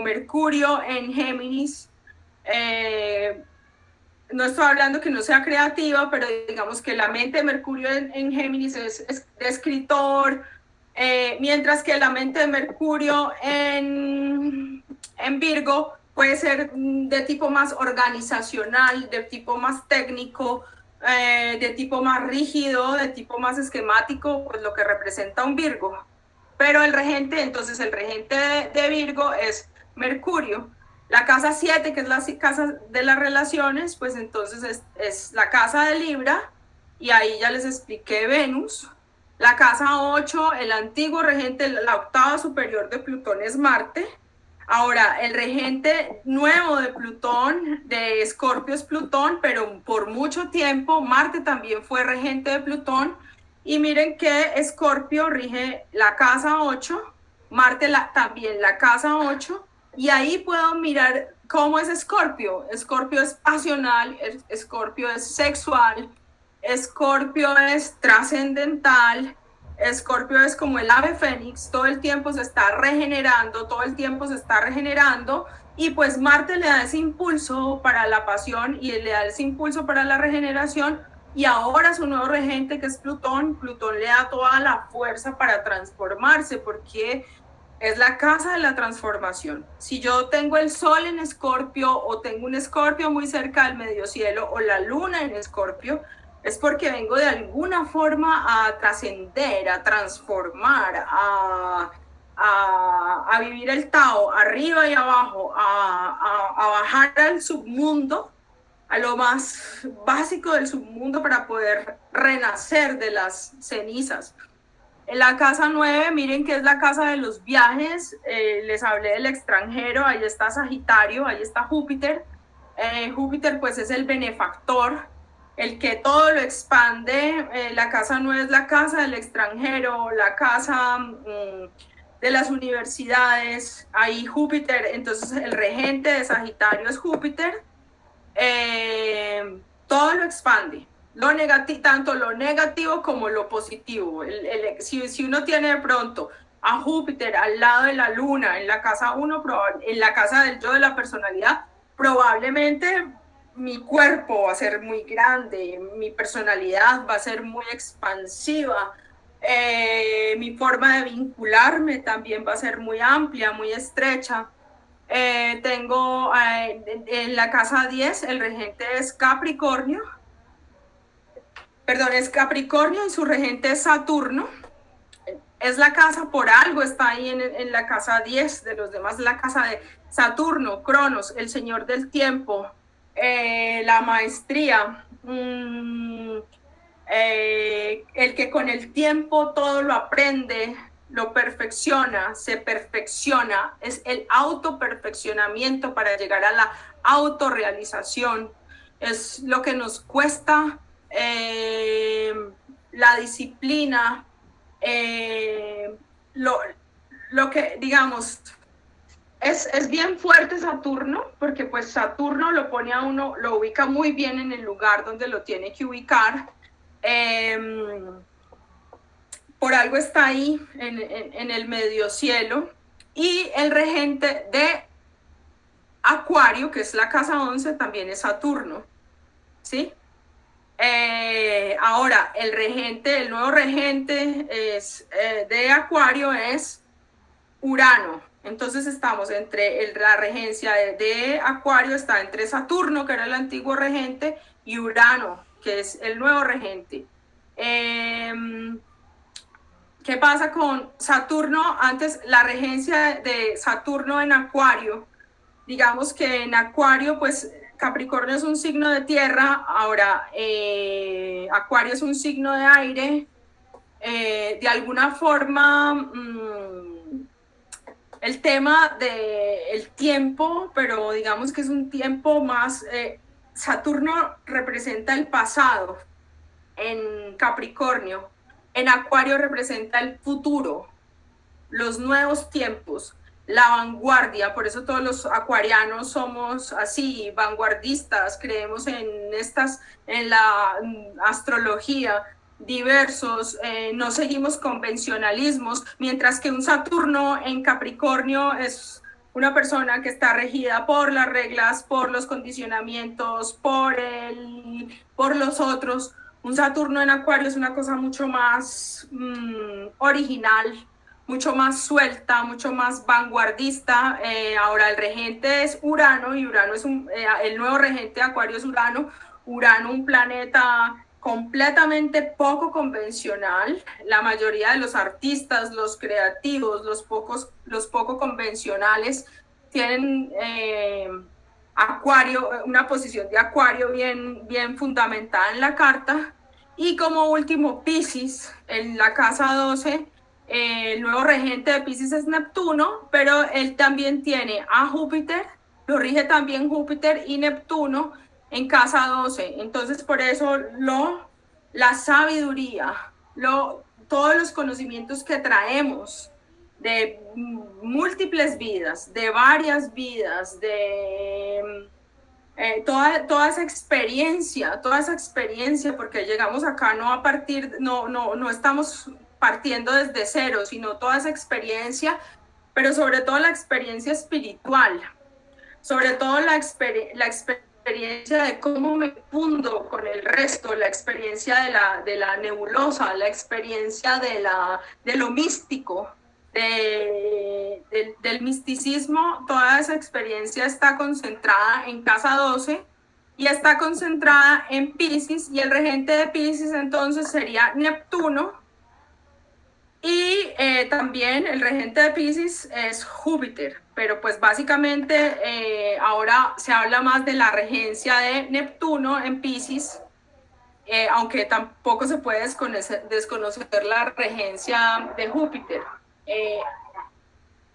[SPEAKER 1] Mercurio en Géminis. No estoy hablando que no sea creativa, pero digamos que la mente de Mercurio en Géminis es de escritor, mientras que la mente de Mercurio en Virgo puede ser de tipo más organizacional, de tipo más técnico, de tipo más rígido, de tipo más esquemático, pues lo que representa un Virgo. Pero entonces el regente de Virgo es Mercurio. La casa 7, que es la casa de las relaciones, pues entonces es la casa de Libra, y ahí ya les expliqué Venus. La casa 8, el antiguo regente, la octava superior de Plutón es Marte. Ahora, el regente nuevo de Plutón, de Escorpio, es Plutón, pero por mucho tiempo Marte también fue regente de Plutón. Y miren que Escorpio rige la casa 8, Marte también la casa 8, y ahí puedo mirar cómo es Escorpio. Escorpio es pasional, Escorpio es sexual, Escorpio es trascendental, Escorpio es como el ave fénix, todo el tiempo se está regenerando, y pues Marte le da ese impulso para la pasión y le da ese impulso para la regeneración, y ahora su nuevo regente, que es Plutón le da toda la fuerza para transformarse, porque es la casa de la transformación. Si yo tengo el Sol en Escorpio, o tengo un Escorpio muy cerca del medio cielo, o la Luna en Escorpio, es porque vengo de alguna forma a trascender, a transformar, a vivir el Tao, arriba y abajo, a bajar al submundo a lo más básico del submundo para poder renacer de las cenizas. En la casa 9, miren que es la casa de los viajes, les hablé del extranjero, ahí está Sagitario, ahí está Júpiter. Júpiter pues es el benefactor, el que todo lo expande. La casa 9 es la casa del extranjero, la casa de las universidades, ahí Júpiter, entonces el regente de Sagitario es Júpiter. Todo lo expande, tanto lo negativo como lo positivo. Si uno tiene de pronto a Júpiter al lado de la luna en la casa 1, en la casa del yo, de la personalidad, probablemente mi cuerpo va a ser muy grande, mi personalidad va a ser muy expansiva, mi forma de vincularme también va a ser muy amplia, muy estrecha. Tengo en la casa 10, el regente es Capricornio, es Capricornio y su regente es Saturno. Es la casa, por algo está ahí en la casa 10, de los demás la casa de Saturno, Cronos, el señor del tiempo, la maestría, el que con el tiempo todo lo aprende, lo perfecciona, se perfecciona, es el autoperfeccionamiento para llegar a la autorrealización, es lo que nos cuesta la disciplina, lo que digamos es bien fuerte Saturno, porque pues Saturno lo pone a uno, lo ubica muy bien en el lugar donde lo tiene que ubicar. Por algo está ahí en el medio cielo. Y el regente de Acuario, que es la casa 11, también es Saturno, ¿sí? Ahora, el nuevo regente de Acuario es Urano. Entonces estamos entre la regencia de Acuario, está entre Saturno, que era el antiguo regente, y Urano, que es el nuevo regente. ¿Qué pasa con Saturno? Antes, la regencia de Saturno en Acuario, digamos que en Acuario, pues Capricornio es un signo de tierra, ahora Acuario es un signo de aire. De alguna forma, el tema del tiempo, pero digamos que es un tiempo más, Saturno representa el pasado en Capricornio, en Acuario representa el futuro, los nuevos tiempos, la vanguardia. Por eso todos los acuarianos somos así, vanguardistas, creemos en la astrología, diversos, no seguimos convencionalismos, mientras que un Saturno en Capricornio es una persona que está regida por las reglas, por los condicionamientos, por los otros. Un Saturno en Acuario es una cosa mucho más original, mucho más suelta, mucho más vanguardista. Ahora el regente es Urano, y Urano es el nuevo regente de Acuario es Urano. Urano, un planeta completamente poco convencional. La mayoría de los artistas, los creativos, los poco convencionales tienen Acuario, una posición de Acuario bien fundamentada en la carta. Y como último, Piscis, en la casa 12, el nuevo regente de Piscis es Neptuno, pero él también tiene a Júpiter, lo rige también Júpiter y Neptuno en casa 12. Entonces, por eso la sabiduría, todos los conocimientos que traemos de múltiples vidas, de varias vidas, de toda esa experiencia, porque llegamos acá no estamos partiendo desde cero, sino toda esa experiencia, pero sobre todo la experiencia espiritual, sobre todo la experiencia de cómo me fundo con el resto, la experiencia de la nebulosa, la experiencia de lo místico, del misticismo. Toda esa experiencia está concentrada en casa 12 y está concentrada en Piscis, y el regente de Piscis entonces sería Neptuno. Y También el regente de Piscis es Júpiter, pero pues básicamente ahora se habla más de la regencia de Neptuno en Piscis, aunque tampoco se puede desconocer la regencia de Júpiter.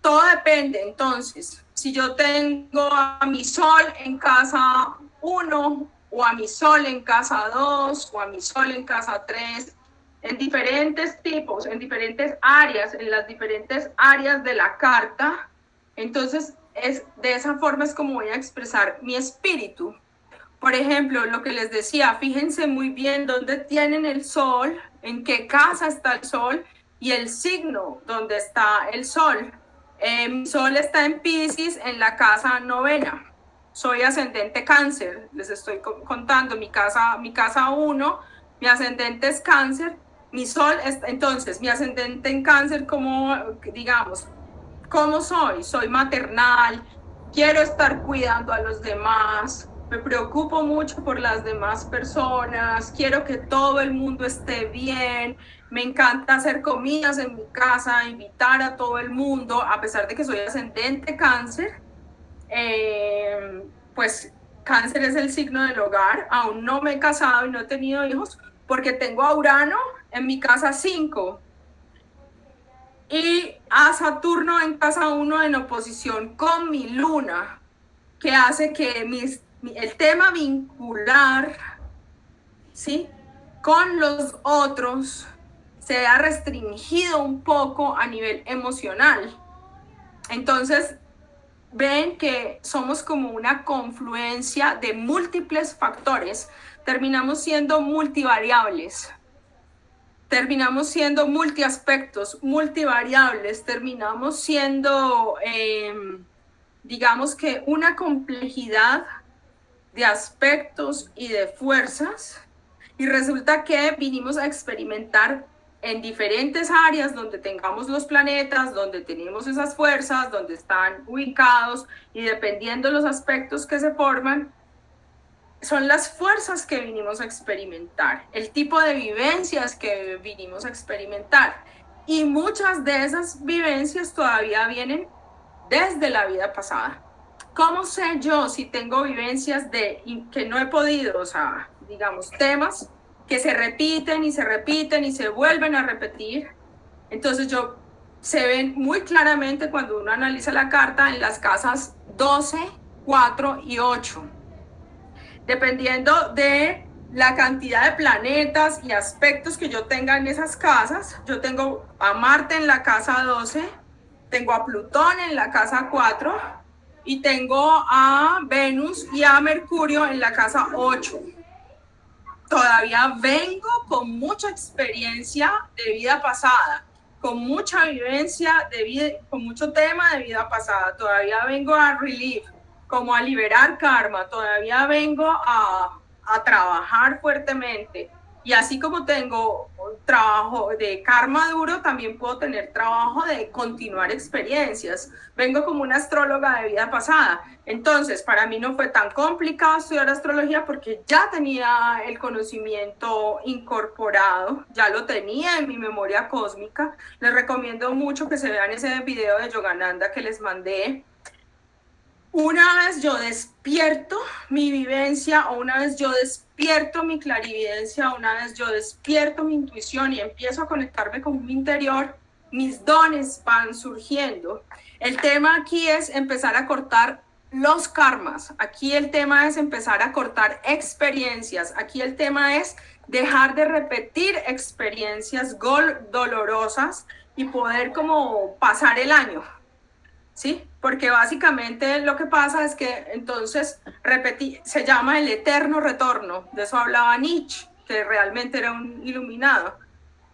[SPEAKER 1] Todo depende, entonces, si yo tengo a mi Sol en casa 1, o a mi Sol en casa 2, o a mi Sol en casa 3, en diferentes tipos, en diferentes áreas, en las diferentes áreas de la carta, entonces de esa forma es como voy a expresar mi espíritu. Por ejemplo, lo que les decía, fíjense muy bien dónde tienen el Sol, en qué casa está el Sol y el signo donde está el Sol. Mi Sol está en Piscis, en la casa 9. Soy ascendente Cáncer, les estoy contando mi casa 1, mi ascendente es Cáncer, mi Sol, entonces mi ascendente en Cáncer, como digamos, ¿cómo soy? Soy maternal, quiero estar cuidando a los demás, me preocupo mucho por las demás personas, quiero que todo el mundo esté bien, me encanta hacer comidas en mi casa, invitar a todo el mundo, a pesar de que soy ascendente Cáncer, pues Cáncer es el signo del hogar, aún no me he casado y no he tenido hijos, porque tengo a Urano en mi casa 5 y a Saturno en casa 1 en oposición con mi luna, que hace que el tema vincular, ¿sí?, con los otros se vea restringido un poco a nivel emocional. Entonces, ven que somos como una confluencia de múltiples factores, terminamos siendo multivariables, terminamos siendo multiaspectos, multivariables, terminamos siendo, digamos que una complejidad de aspectos y de fuerzas, y resulta que vinimos a experimentar en diferentes áreas donde tengamos los planetas, donde tenemos esas fuerzas, donde están ubicados, y dependiendo de los aspectos que se forman, son las fuerzas que vinimos a experimentar, el tipo de vivencias que vinimos a experimentar. Y muchas de esas vivencias todavía vienen desde la vida pasada. ¿Cómo sé yo si tengo vivencias que no he podido, o sea, digamos, temas que se repiten y se repiten y se vuelven a repetir? Entonces se ven muy claramente cuando uno analiza la carta en las casas 12, 4 y 8. Dependiendo de la cantidad de planetas y aspectos que yo tenga en esas casas, yo tengo a Marte en la casa 12, tengo a Plutón en la casa 4 y tengo a Venus y a Mercurio en la casa 8. Todavía vengo con mucha experiencia de vida pasada, con mucha vivencia de vida, con mucho tema de vida pasada. Todavía vengo a relieve, como a liberar karma. Todavía vengo a trabajar fuertemente. Y así como tengo trabajo de karma duro, también puedo tener trabajo de continuar experiencias. Vengo como una astróloga de vida pasada. Entonces, para mí no fue tan complicado estudiar astrología porque ya tenía el conocimiento incorporado, ya lo tenía en mi memoria cósmica. Les recomiendo mucho que se vean ese video de Yogananda que les mandé. Una vez yo despierto mi vivencia, o una vez yo despierto mi clarividencia, una vez yo despierto mi intuición y empiezo a conectarme con mi interior, mis dones van surgiendo. El tema aquí es empezar a cortar los karmas. Aquí el tema es empezar a cortar experiencias. Aquí el tema es dejar de repetir experiencias dolorosas y poder como pasar el año. ¿Sí? Porque básicamente lo que pasa es que entonces se llama el eterno retorno, de eso hablaba Nietzsche, que realmente era un iluminado.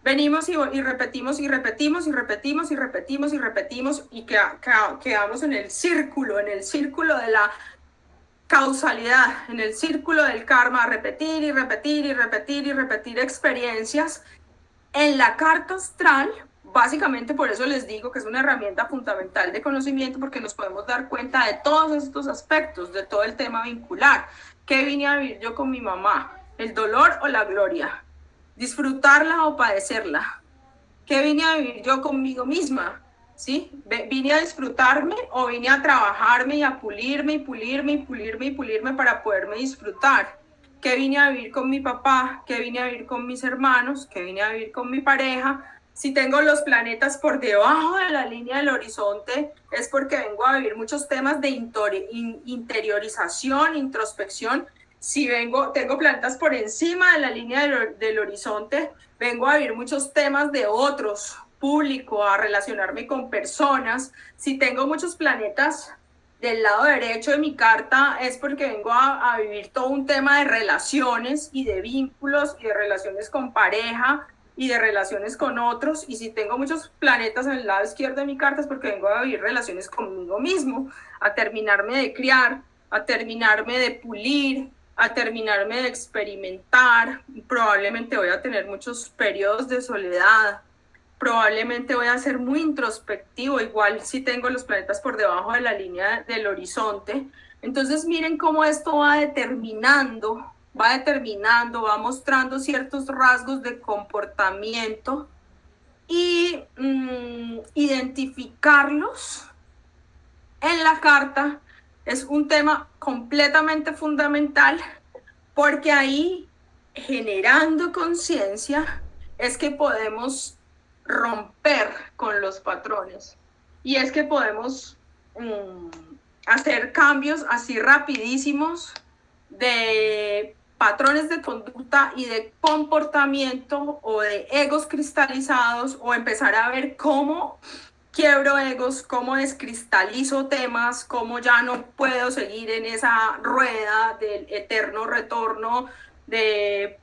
[SPEAKER 1] Venimos y repetimos y repetimos y repetimos y repetimos y repetimos y quedamos en el círculo de la causalidad, en el círculo del karma, repetir y repetir y repetir y repetir experiencias. En la carta astral, básicamente por eso les digo que es una herramienta fundamental de conocimiento, porque nos podemos dar cuenta de todos estos aspectos, de todo el tema vincular. ¿Qué vine a vivir yo con mi mamá? ¿El dolor o la gloria? ¿Disfrutarla o padecerla? ¿Qué vine a vivir yo conmigo misma? ¿Sí? ¿Vine a disfrutarme o vine a trabajarme y a pulirme y pulirme y pulirme y pulirme para poderme disfrutar? ¿Qué vine a vivir con mi papá? ¿Qué vine a vivir con mis hermanos? ¿Qué vine a vivir con mi pareja? Si tengo los planetas por debajo de la línea del horizonte, es porque vengo a vivir muchos temas de interiorización, introspección. Si tengo planetas por encima de la línea del horizonte, vengo a vivir muchos temas de otros, público, a relacionarme con personas. Si tengo muchos planetas del lado derecho de mi carta, es porque vengo a vivir todo un tema de relaciones y de vínculos y de relaciones con pareja y de relaciones con otros. Y si tengo muchos planetas en el lado izquierdo de mi carta, es porque vengo a vivir relaciones conmigo mismo, a terminarme de criar, a terminarme de pulir, a terminarme de experimentar. Probablemente voy a tener muchos periodos de soledad, probablemente voy a ser muy introspectivo, igual si tengo los planetas por debajo de la línea del horizonte. Entonces miren cómo esto va determinando, va mostrando ciertos rasgos de comportamiento y identificarlos en la carta es un tema completamente fundamental, porque ahí, generando conciencia, es que podemos romper con los patrones y es que podemos hacer cambios así rapidísimos de patrones de conducta y de comportamiento o de egos cristalizados, o empezar a ver cómo quiebro egos, cómo descristalizo temas, cómo ya no puedo seguir en esa rueda del eterno retorno de...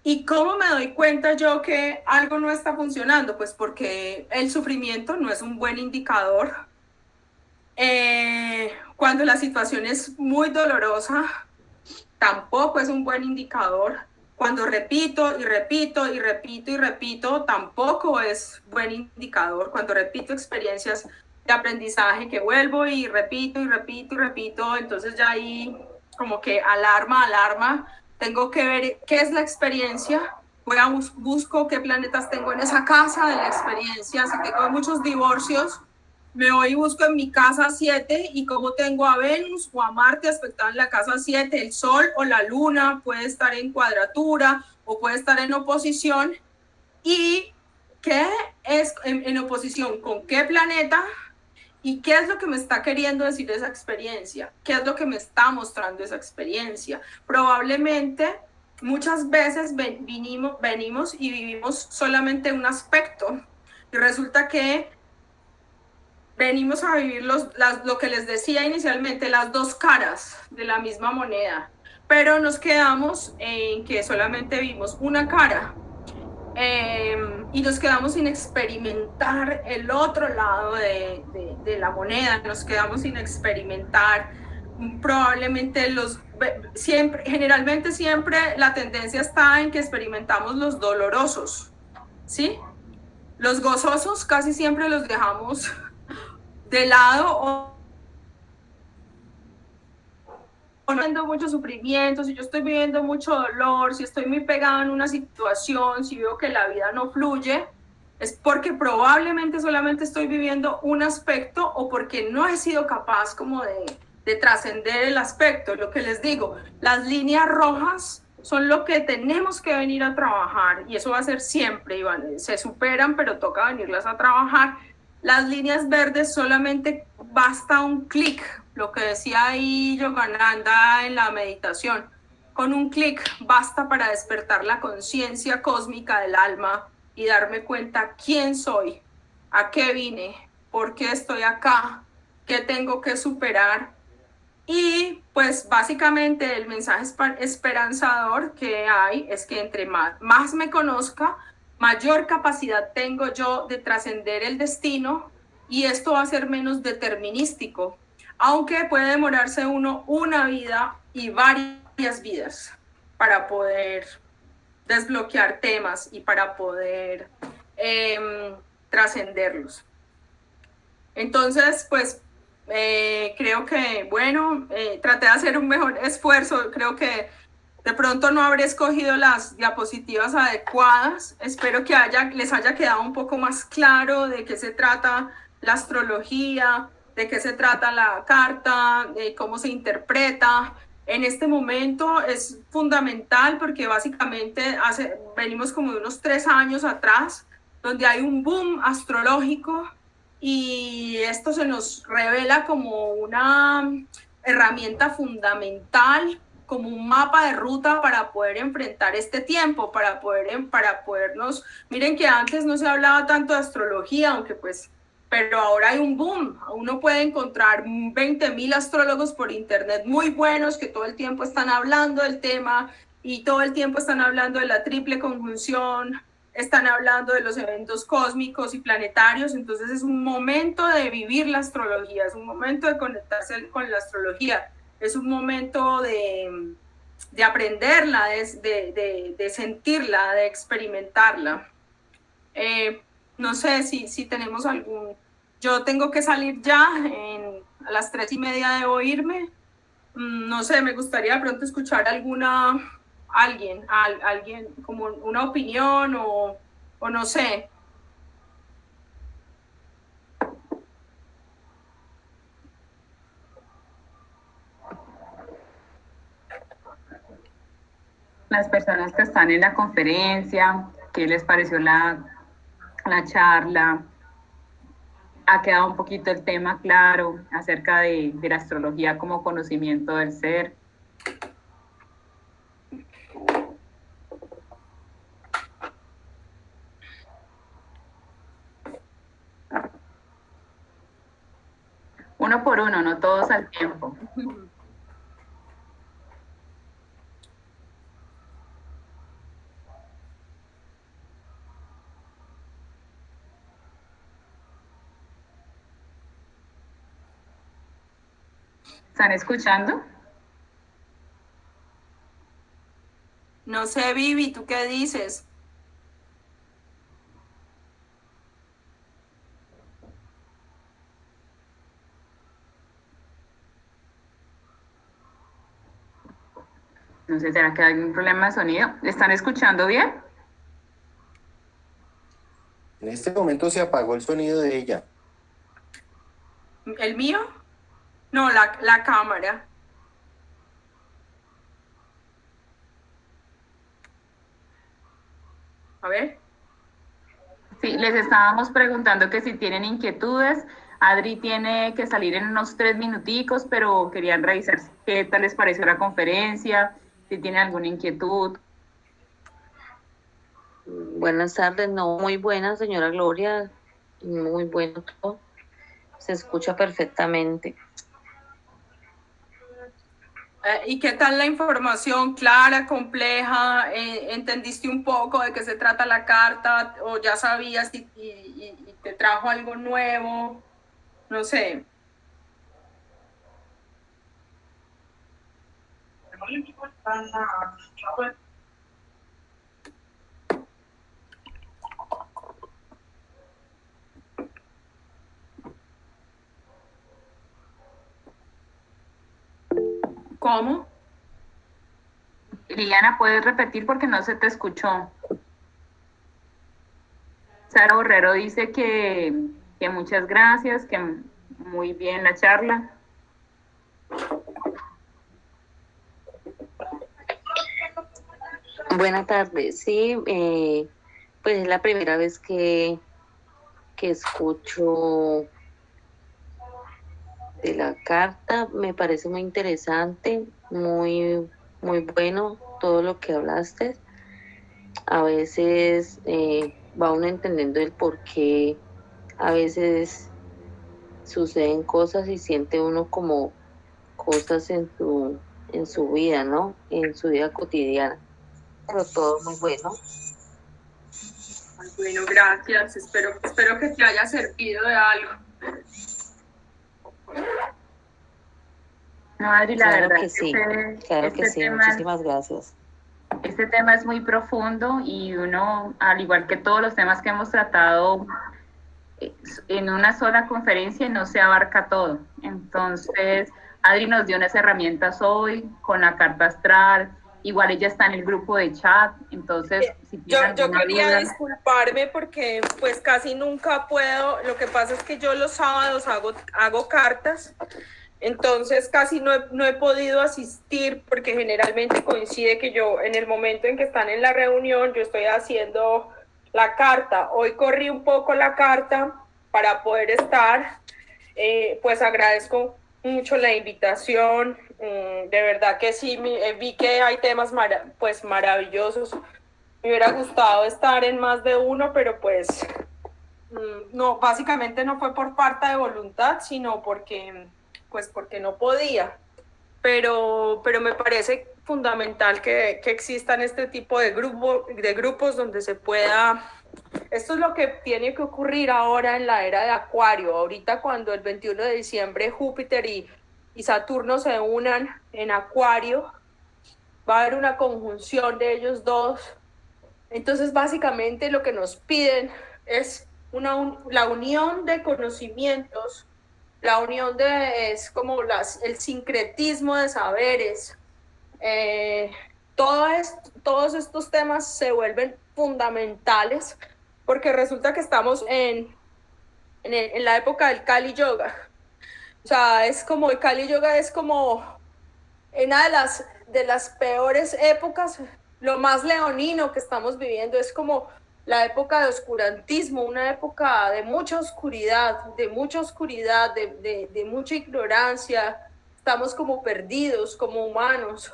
[SPEAKER 1] ¿Y cómo me doy cuenta yo que algo no está funcionando? Pues porque el sufrimiento no es un buen indicador. Cuando la situación es muy dolorosa, tampoco es un buen indicador. Cuando repito y repito y repito y repito, tampoco es buen indicador. Cuando repito experiencias de aprendizaje que vuelvo y repito y repito y repito, entonces ya ahí como que alarma, tengo que ver qué es la experiencia, busco qué planetas tengo en esa casa de la experiencia. Si tengo muchos divorcios, me voy y busco en mi casa 7 y como tengo a Venus o a Marte aspectado en la casa 7, el Sol o la Luna puede estar en cuadratura o puede estar en oposición. ¿Y qué es en oposición con qué planeta? ¿Y qué es lo que me está queriendo decir esa experiencia? ¿Qué es lo que me está mostrando esa experiencia? Probablemente muchas veces venimos y vivimos solamente un aspecto y resulta que venimos a vivir lo que les decía inicialmente, las dos caras de la misma moneda, pero nos quedamos en que solamente vimos una cara y nos quedamos sin experimentar el otro lado de la moneda, nos quedamos sin experimentar probablemente generalmente siempre la tendencia está en que experimentamos los dolorosos, ¿sí? Los gozosos casi siempre los dejamos de lado o viviendo mucho sufrimiento, si yo estoy viviendo mucho dolor, si estoy muy pegado en una situación, si veo que la vida no fluye, es porque probablemente solamente estoy viviendo un aspecto o porque no he sido capaz como de trascender el aspecto. Lo que les digo, las líneas rojas son lo que tenemos que venir a trabajar y eso va a ser siempre, Iván, se superan pero toca venirlas a trabajar. Las líneas verdes solamente basta un clic, lo que decía ahí Yogananda en la meditación. Con un clic basta para despertar la conciencia cósmica del alma y darme cuenta quién soy, a qué vine, por qué estoy acá, qué tengo que superar. Y pues básicamente el mensaje esperanzador que hay es que entre más me conozca, mayor capacidad tengo yo de trascender el destino y esto va a ser menos determinístico, aunque puede demorarse uno una vida y varias vidas para poder desbloquear temas y para poder trascenderlos. Entonces, pues creo que, bueno, traté de hacer un mejor esfuerzo, creo que De pronto no habré escogido las diapositivas adecuadas. Espero que les haya quedado un poco más claro de qué se trata la astrología, de qué se trata la carta, de cómo se interpreta. En este momento es fundamental porque básicamente venimos como de unos 3 años atrás, donde hay un boom astrológico y esto se nos revela como una herramienta fundamental, como un mapa de ruta para poder enfrentar este tiempo, para podernos, miren que antes no se hablaba tanto de astrología, aunque pues, pero ahora hay un boom, uno puede encontrar 20.000 astrólogos por internet muy buenos que todo el tiempo están hablando del tema y todo el tiempo están hablando de la triple conjunción, están hablando de los eventos cósmicos y planetarios, entonces es un momento de vivir la astrología, es un momento de conectarse con la astrología, es un momento de aprenderla, de sentirla, de experimentarla. No sé si tenemos algún... Yo tengo que salir ya, a las 3:30 debo irme. No sé, me gustaría de pronto escuchar alguien como una opinión o no sé.
[SPEAKER 2] Las personas que están en la conferencia, ¿qué les pareció la charla? ¿Ha quedado un poquito el tema claro acerca de la astrología como conocimiento del ser? Uno por uno, no todos al tiempo. ¿Están escuchando?
[SPEAKER 1] No sé, Vivi, ¿tú qué dices?
[SPEAKER 2] No sé, ¿será que hay algún problema de sonido? ¿Están escuchando bien?
[SPEAKER 4] En este momento se apagó el sonido de ella.
[SPEAKER 1] ¿El mío? No, la cámara. A ver.
[SPEAKER 2] Sí, les estábamos preguntando que si tienen inquietudes. Adri tiene que salir en unos 3 minuticos, pero querían revisar qué tal les pareció la conferencia, si tienen alguna inquietud.
[SPEAKER 5] Buenas tardes, no, muy buena, señora Gloria, muy bueno todo, se escucha perfectamente.
[SPEAKER 1] ¿Y qué tal la información? ¿Clara, compleja? ¿Entendiste un poco de qué se trata la carta? ¿O ya sabías y te trajo algo nuevo? No sé. ¿Cómo?
[SPEAKER 2] Liliana, ¿puedes repetir porque no se te escuchó? Sara Borrero dice que muchas gracias, que muy bien la charla.
[SPEAKER 5] Buenas tardes, sí, pues es la primera vez que escucho de la carta, me parece muy interesante, muy bueno todo lo que hablaste. A veces va uno entendiendo el por qué a veces suceden cosas y siente uno como cosas en su vida, ¿no? En su vida cotidiana. Pero todo muy bueno.
[SPEAKER 1] Bueno, gracias. Espero que te haya servido de algo.
[SPEAKER 2] No, Adri, la
[SPEAKER 5] Claro
[SPEAKER 2] verdad
[SPEAKER 5] que sí, claro que sí,
[SPEAKER 2] tema,
[SPEAKER 5] muchísimas gracias.
[SPEAKER 2] Este tema es muy profundo y uno, al igual que todos los temas que hemos tratado en una sola conferencia, no se abarca todo. Entonces, Adri nos dio unas herramientas hoy con la carta astral, igual ella está en el grupo de chat, entonces si tienen
[SPEAKER 1] Yo
[SPEAKER 2] alguna
[SPEAKER 1] quería
[SPEAKER 2] duda.
[SPEAKER 1] disculparme porque pues casi nunca puedo, lo que pasa es que yo los sábados hago cartas, entonces casi no he podido asistir porque generalmente coincide que yo en el momento en que están en la reunión yo estoy haciendo la carta. Hoy corrí un poco la carta para poder estar, pues agradezco mucho la invitación, de verdad que sí, vi que hay temas pues maravillosos. Me hubiera gustado estar en más de uno, pero pues no, básicamente no fue por falta de voluntad, sino porque no podía. Pero me parece fundamental que existan este tipo de grupos donde se pueda. Esto es lo que tiene que ocurrir ahora en la era de Acuario. Ahorita cuando el 21 de diciembre Júpiter y Saturno se unan en Acuario, va a haber una conjunción de ellos dos. Entonces, básicamente lo que nos piden es la unión de conocimientos, es como el sincretismo de saberes. Todos estos temas se vuelven fundamentales porque resulta que estamos en la época del Kali Yoga. O sea, el Kali Yoga es como una de las peores épocas, lo más leonino que estamos viviendo, es como la época de oscurantismo, una época de mucha oscuridad, de mucha ignorancia, estamos como perdidos como humanos.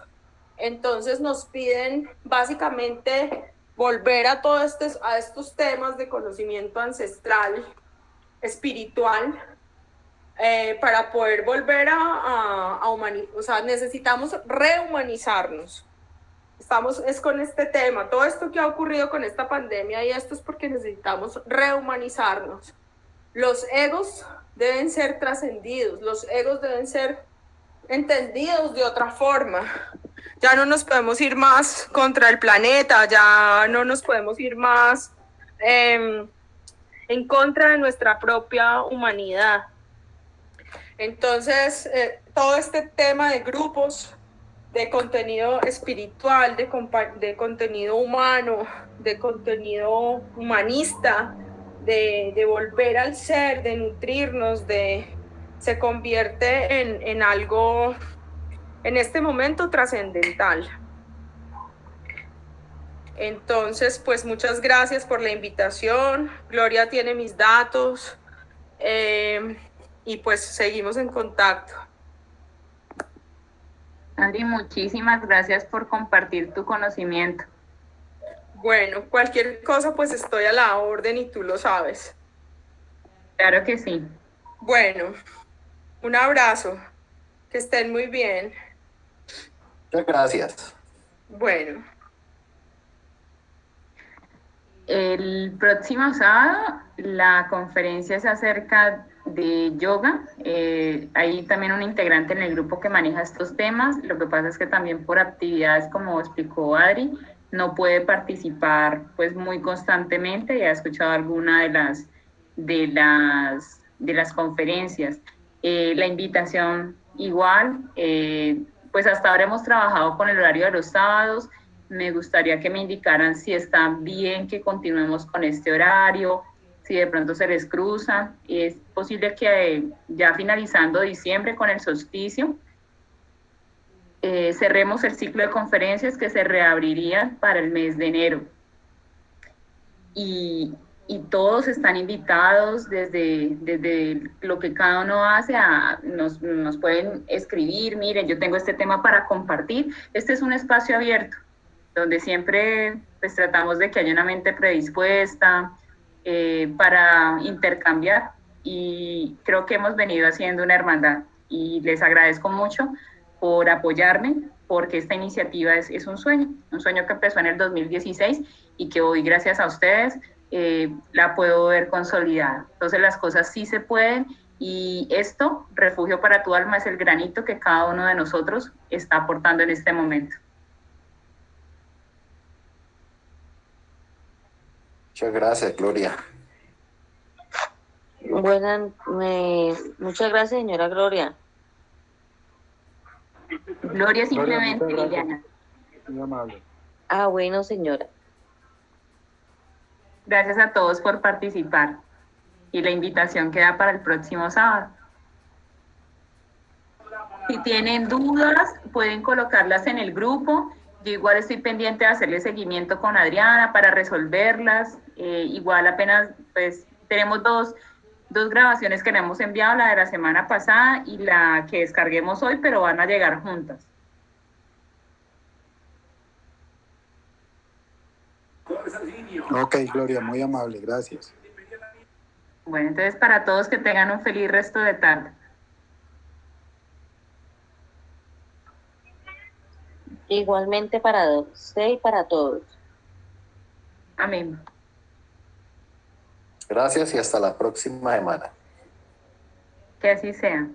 [SPEAKER 1] Entonces nos piden básicamente volver a estos temas de conocimiento ancestral, espiritual, para poder volver a humanizar, o sea, necesitamos rehumanizarnos. Es con este tema, todo esto que ha ocurrido con esta pandemia y esto es porque necesitamos rehumanizarnos. Los egos deben ser trascendidos, los egos deben ser entendidos de otra forma. Ya no nos podemos ir más contra el planeta, ya no nos podemos ir más en contra de nuestra propia humanidad. Entonces, todo este tema de grupos, de contenido espiritual, de contenido humano, de contenido humanista, de volver al ser, de nutrirnos, se convierte en algo, en este momento, trascendental. Entonces, pues muchas gracias por la invitación. Gloria tiene mis datos. Y pues seguimos en contacto.
[SPEAKER 2] Adri, muchísimas gracias por compartir tu conocimiento.
[SPEAKER 1] Bueno, cualquier cosa pues estoy a la orden y tú lo sabes.
[SPEAKER 2] Claro que sí.
[SPEAKER 1] Bueno, un abrazo, que estén muy bien.
[SPEAKER 4] Muchas gracias.
[SPEAKER 2] Bueno. El próximo sábado la conferencia es acerca de yoga. Hay también un integrante en el grupo que maneja estos temas. Lo que pasa es que también por actividades, como explicó Adri, no puede participar pues muy constantemente y ha escuchado alguna de las conferencias. La invitación igual, pues hasta ahora hemos trabajado con el horario de los sábados. Me gustaría que me indicaran si está bien que continuemos con este horario, si de pronto se les cruza. Es posible que ya finalizando diciembre con el solsticio, cerremos el ciclo de conferencias que se reabrirían para el mes de enero. Y todos están invitados desde lo que cada uno hace, nos pueden escribir, miren, yo tengo este tema para compartir. Este es un espacio abierto, donde siempre pues tratamos de que haya una mente predispuesta para intercambiar, y creo que hemos venido haciendo una hermandad y les agradezco mucho por apoyarme, porque esta iniciativa es un sueño que empezó en el 2016 y que hoy gracias a ustedes la puedo ver consolidada. Entonces las cosas sí se pueden, y esto, Refugio para tu Alma, es el granito que cada uno de nosotros está aportando en este momento.
[SPEAKER 4] Muchas gracias, Gloria.
[SPEAKER 5] Muchas gracias, señora Gloria.
[SPEAKER 2] Gloria simplemente Liliana.
[SPEAKER 6] Muy amable.
[SPEAKER 5] Ah, bueno, señora.
[SPEAKER 2] Gracias a todos por participar y la invitación queda para el próximo sábado. Si tienen dudas, pueden colocarlas en el grupo. Yo igual estoy pendiente de hacerle seguimiento con Adriana para resolverlas. Igual apenas, pues, tenemos dos grabaciones que le hemos enviado, la de la semana pasada y la que descarguemos hoy, pero van a llegar juntas.
[SPEAKER 6] Ok, Gloria, muy amable, gracias.
[SPEAKER 2] Bueno, entonces para todos que tengan un feliz resto de tarde.
[SPEAKER 5] Igualmente para usted y para todos.
[SPEAKER 2] Amén.
[SPEAKER 4] Gracias y hasta la próxima semana.
[SPEAKER 2] Que así sea.